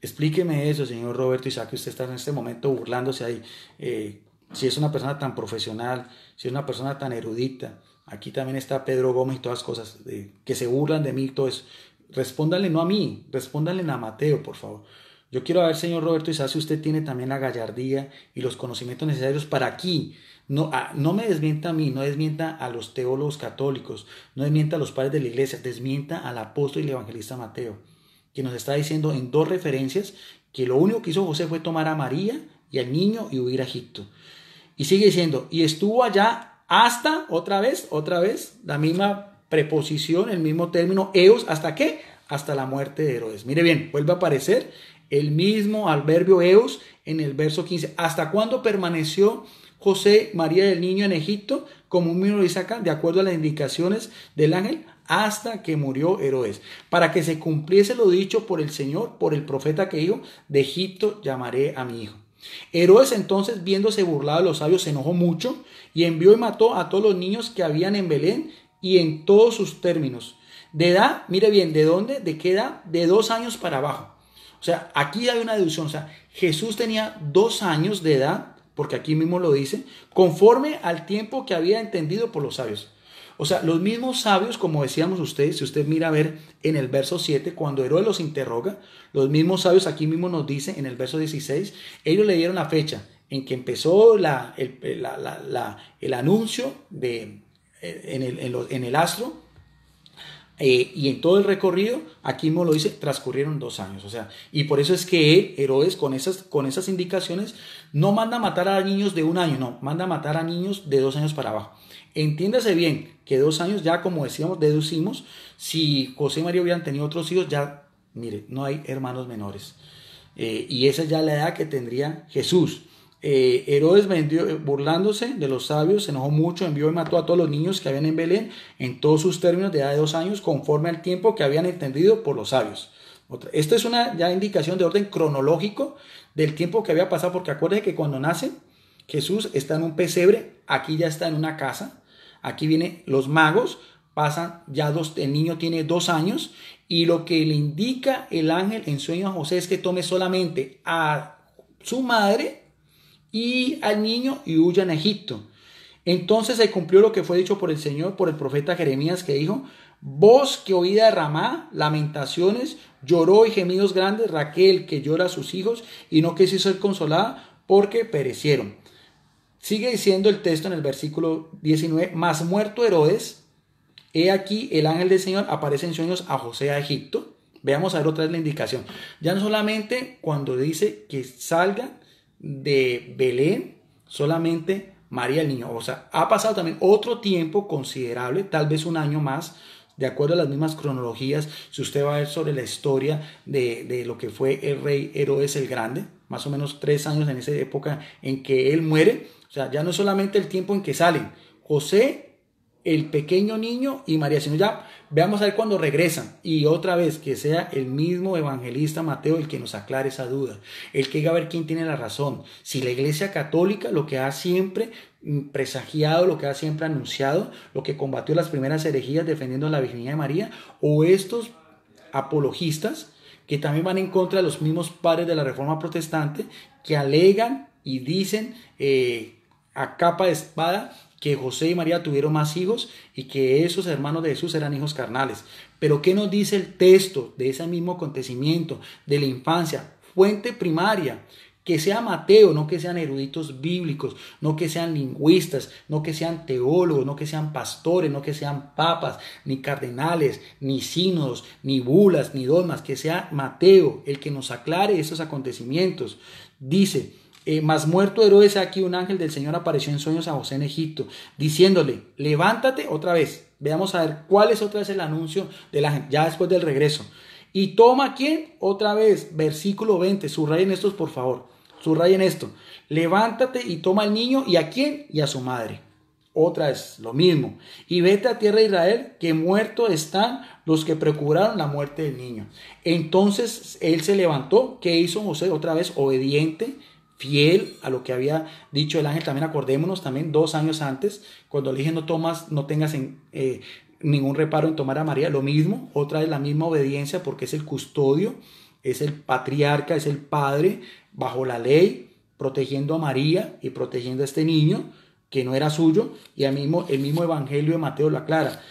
Explíqueme eso, señor Roberto Isaac, que usted está en este momento burlándose ahí. Si es una persona tan profesional, si es una persona tan erudita, aquí también está Pedro Gómez y todas las cosas, que se burlan de mí y todo eso. Respóndanle no a mí, respóndanle a Mateo, por favor. Yo quiero ver, señor Roberto Isaac, si usted tiene también la gallardía y los conocimientos necesarios para aquí. No me desmienta a mí, no desmienta a los teólogos católicos, no desmienta a los padres de la iglesia, desmienta al apóstol y el evangelista Mateo, que nos está diciendo en dos referencias que lo único que hizo José fue tomar a María y al niño y huir a Egipto. Y sigue diciendo, y estuvo allá hasta, otra vez, la misma preposición, el mismo término, eos, ¿hasta qué? Hasta la muerte de Herodes. Mire bien, vuelve a aparecer el mismo adverbio eos en el verso 15. ¿Hasta cuándo permaneció José, María y el niño en Egipto? Como un lo dice acá, de acuerdo a las indicaciones del ángel, hasta que murió Herodes, para que se cumpliese lo dicho por el Señor, por el profeta que dijo, de Egipto llamaré a mi hijo. Herodes entonces, viéndose burlado de los sabios, se enojó mucho y envió y mató a todos los niños que habían en Belén y en todos sus términos. De edad, mire bien, ¿de dónde? ¿De qué edad? De 2 años para abajo. O sea, aquí hay una deducción. O sea, Jesús tenía 2 años de edad, porque aquí mismo lo dice, conforme al tiempo que había entendido por los sabios. O sea, los mismos sabios, como decíamos ustedes, si usted mira a ver en el verso 7, cuando Herodes los interroga, los mismos sabios aquí mismo nos dicen en el verso 16, ellos le dieron la fecha en que empezó el anuncio en el astro, y en todo el recorrido, aquí mismo lo dice, transcurrieron 2 años. O sea, y por eso es que Herodes, con esas indicaciones, no manda a matar a niños de 1 año, no, manda a matar a niños de 2 años para abajo. Entiéndase bien que 2 años ya, como decíamos, deducimos, si José y María hubieran tenido otros hijos, ya, mire, no hay hermanos menores. Y esa es ya la edad que tendría Jesús. Herodes burlándose de los sabios, se enojó mucho, envió y mató a todos los niños que habían en Belén en todos sus términos de edad de 2 años, conforme al tiempo que habían entendido por los sabios. Esto es una ya indicación de orden cronológico del tiempo que había pasado, porque acuérdense que cuando nace Jesús está en un pesebre, aquí ya está en una casa, aquí vienen los magos, pasan ya el niño tiene 2 años, y lo que le indica el ángel en sueño a José es que tome solamente a su madre y al niño y huyan a Egipto. Entonces se cumplió lo que fue dicho por el Señor, por el profeta Jeremías, que dijo: voz que oída de Ramá, lamentaciones, lloró y gemidos grandes, Raquel que llora a sus hijos y no quiso ser consolada porque perecieron. Sigue diciendo el texto en el versículo 19, mas muerto Herodes, he aquí el ángel del Señor aparece en sueños a José a Egipto. Veamos a ver otra vez la indicación. Ya no solamente cuando dice que salgan de Belén, solamente María el niño. O sea, ha pasado también otro tiempo considerable, tal vez un año más, de acuerdo a las mismas cronologías. Si usted va a ver sobre la historia de lo que fue el rey Herodes el Grande, más o menos 3 años en esa época en que él muere. O sea, ya no es solamente el tiempo en que salen José, el pequeño niño y María, sino ya veamos a ver cuando regresan, y otra vez que sea el mismo evangelista Mateo el que nos aclare esa duda, el que diga a ver quién tiene la razón, si la Iglesia Católica, lo que ha siempre presagiado, lo que ha siempre anunciado, lo que combatió las primeras herejías defendiendo la virginidad de María, o estos apologistas que también van en contra de los mismos padres de la Reforma Protestante, que alegan y dicen a capa de espada que José y María tuvieron más hijos y que esos hermanos de Jesús eran hijos carnales. Pero ¿qué nos dice el texto de ese mismo acontecimiento de la infancia? Fuente primaria. Que sea Mateo, no que sean eruditos bíblicos, no que sean lingüistas, no que sean teólogos, no que sean pastores, no que sean papas, ni cardenales, ni sínodos, ni bulas, ni dogmas. Que sea Mateo el que nos aclare esos acontecimientos. Dice: mas muerto Herodes, aquí un ángel del Señor apareció en sueños a José en Egipto, diciéndole: levántate. Otra vez, veamos a ver cuál es otra vez el anuncio del ángel, ya después del regreso. Y toma, ¿quién? Otra vez, versículo 20, subrayen estos por favor, subrayen esto: levántate y toma al niño, ¿y a quién? Y a su madre. Otra vez, lo mismo. Y vete a tierra de Israel, que muertos están los que procuraron la muerte del niño. Entonces él se levantó. ¿Qué hizo José? Otra vez, obediente, fiel a lo que había dicho el ángel. También acordémonos, también 2 años antes, cuando le dije no tengas ningún reparo en tomar a María, lo mismo, otra vez la misma obediencia, porque es el custodio, es el patriarca, es el padre, bajo la ley, protegiendo a María y protegiendo a este niño, que no era suyo, y el mismo evangelio de Mateo lo aclara.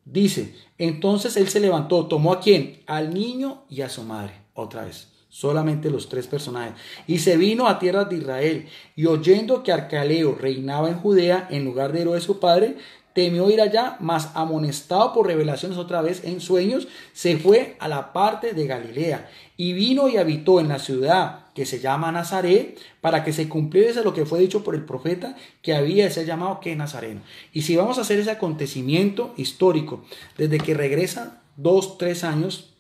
Dice: entonces él se levantó, tomó ¿a quién? Al niño y a su madre. Otra vez, solamente los 3 personajes. Y se vino a tierras de Israel, y oyendo que Arquelao reinaba en Judea en lugar de Herodes su padre, temió ir allá, mas amonestado por revelaciones otra vez en sueños, se fue a la parte de Galilea, y vino y habitó en la ciudad que se llama Nazaret, para que se cumpliese lo que fue dicho por el profeta, que había de ser llamado que Nazareno. Y si vamos a hacer ese acontecimiento histórico, desde que regresan 2-3 años,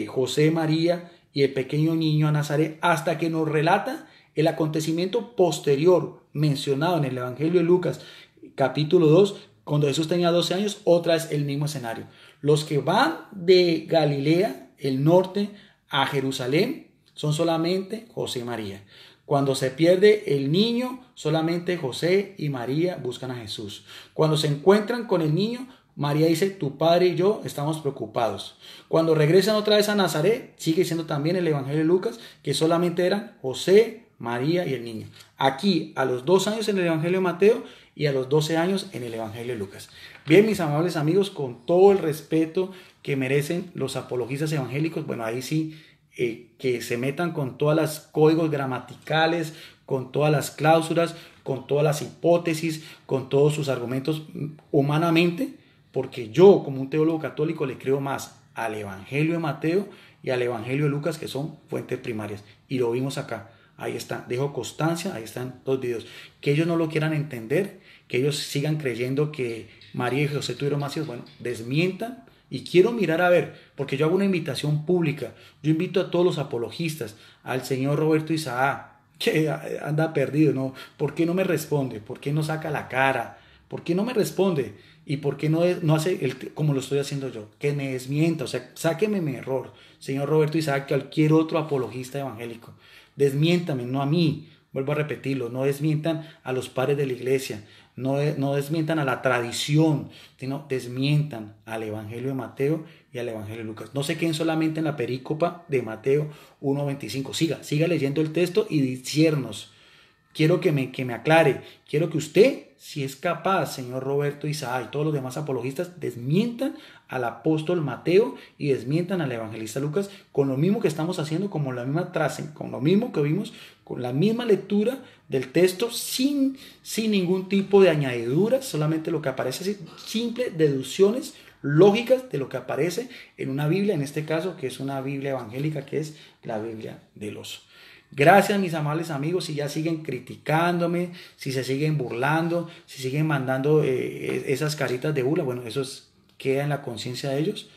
José, María y el pequeño niño a Nazaret, hasta que nos relata el acontecimiento posterior mencionado en el Evangelio de Lucas, capítulo 2, cuando Jesús tenía 12 años, otra vez el mismo escenario. Los que van de Galilea, el norte, a Jerusalén, son solamente José y María. Cuando se pierde el niño, solamente José y María buscan a Jesús. Cuando se encuentran con el niño, María dice: tu padre y yo estamos preocupados. Cuando regresan otra vez a Nazaret, sigue siendo también el Evangelio de Lucas, que solamente eran José, María y el niño. Aquí, a los 2 años en el Evangelio de Mateo y a los 12 años en el Evangelio de Lucas. Bien, mis amables amigos, con todo el respeto que merecen los apologistas evangélicos, bueno, ahí sí, que se metan con todos los códigos gramaticales, con todas las cláusulas, con todas las hipótesis, con todos sus argumentos humanamente, porque yo, como un teólogo católico, le creo más al Evangelio de Mateo y al Evangelio de Lucas, que son fuentes primarias. Y lo vimos acá. Ahí está, dejo constancia, ahí están 2 videos. Que ellos no lo quieran entender, que ellos sigan creyendo que María y José tuvieron más hijos, bueno, desmientan. Y quiero mirar a ver, porque yo hago una invitación pública. Yo invito a todos los apologistas, al señor Roberto Isaac, que anda perdido, ¿no? ¿Por qué no me responde? ¿Por qué no saca la cara? ¿Por qué no me responde? ¿Y por qué no hace como lo estoy haciendo yo? Que me desmienta, o sea, sáqueme mi error, señor Roberto Isaac, que cualquier otro apologista evangélico. Desmiéntame, no a mí. Vuelvo a repetirlo, no desmientan a los padres de la iglesia, no desmientan a la tradición, sino desmientan al Evangelio de Mateo y al Evangelio de Lucas. No se queden solamente en la perícopa de Mateo 1:25. Siga leyendo el texto y disciernos quiero que me aclare, quiero que usted, si es capaz, señor Roberto Isaac y todos los demás apologistas, desmientan al apóstol Mateo y desmientan al evangelista Lucas con lo mismo que estamos haciendo, con lo mismo que vimos, con la misma lectura del texto, sin ningún tipo de añadiduras, solamente lo que aparece, simples deducciones lógicas de lo que aparece en una Biblia, en este caso, que es una Biblia evangélica, que es la Biblia del Oso. Gracias, mis amables amigos. Si ya siguen criticándome, si se siguen burlando, si siguen mandando esas caritas de burla, bueno, eso queda en la conciencia de ellos.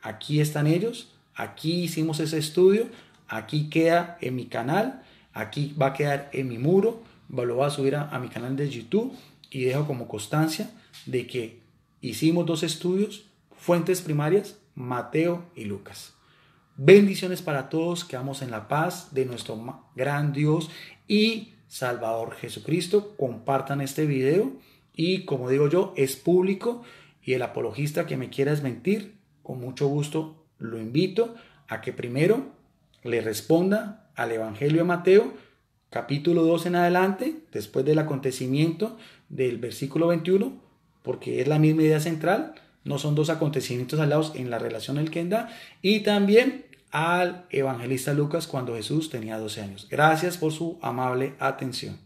Aquí están ellos, aquí hicimos ese estudio, aquí queda en mi canal, aquí va a quedar en mi muro, lo voy a subir a mi canal de YouTube y dejo como constancia de que hicimos 2 estudios, fuentes primarias, Mateo y Lucas. Bendiciones para todos, quedamos en la paz de nuestro gran Dios y Salvador Jesucristo. Compartan este video y, como digo yo, es público, y el apologista que me quiera desmentir, con mucho gusto lo invito a que primero le responda al Evangelio de Mateo, capítulo 2 en adelante, después del acontecimiento del versículo 21, porque es la misma idea central, no son 2 acontecimientos alados en la relación del Kenda, y también al evangelista Lucas cuando Jesús tenía 12 años. Gracias por su amable atención.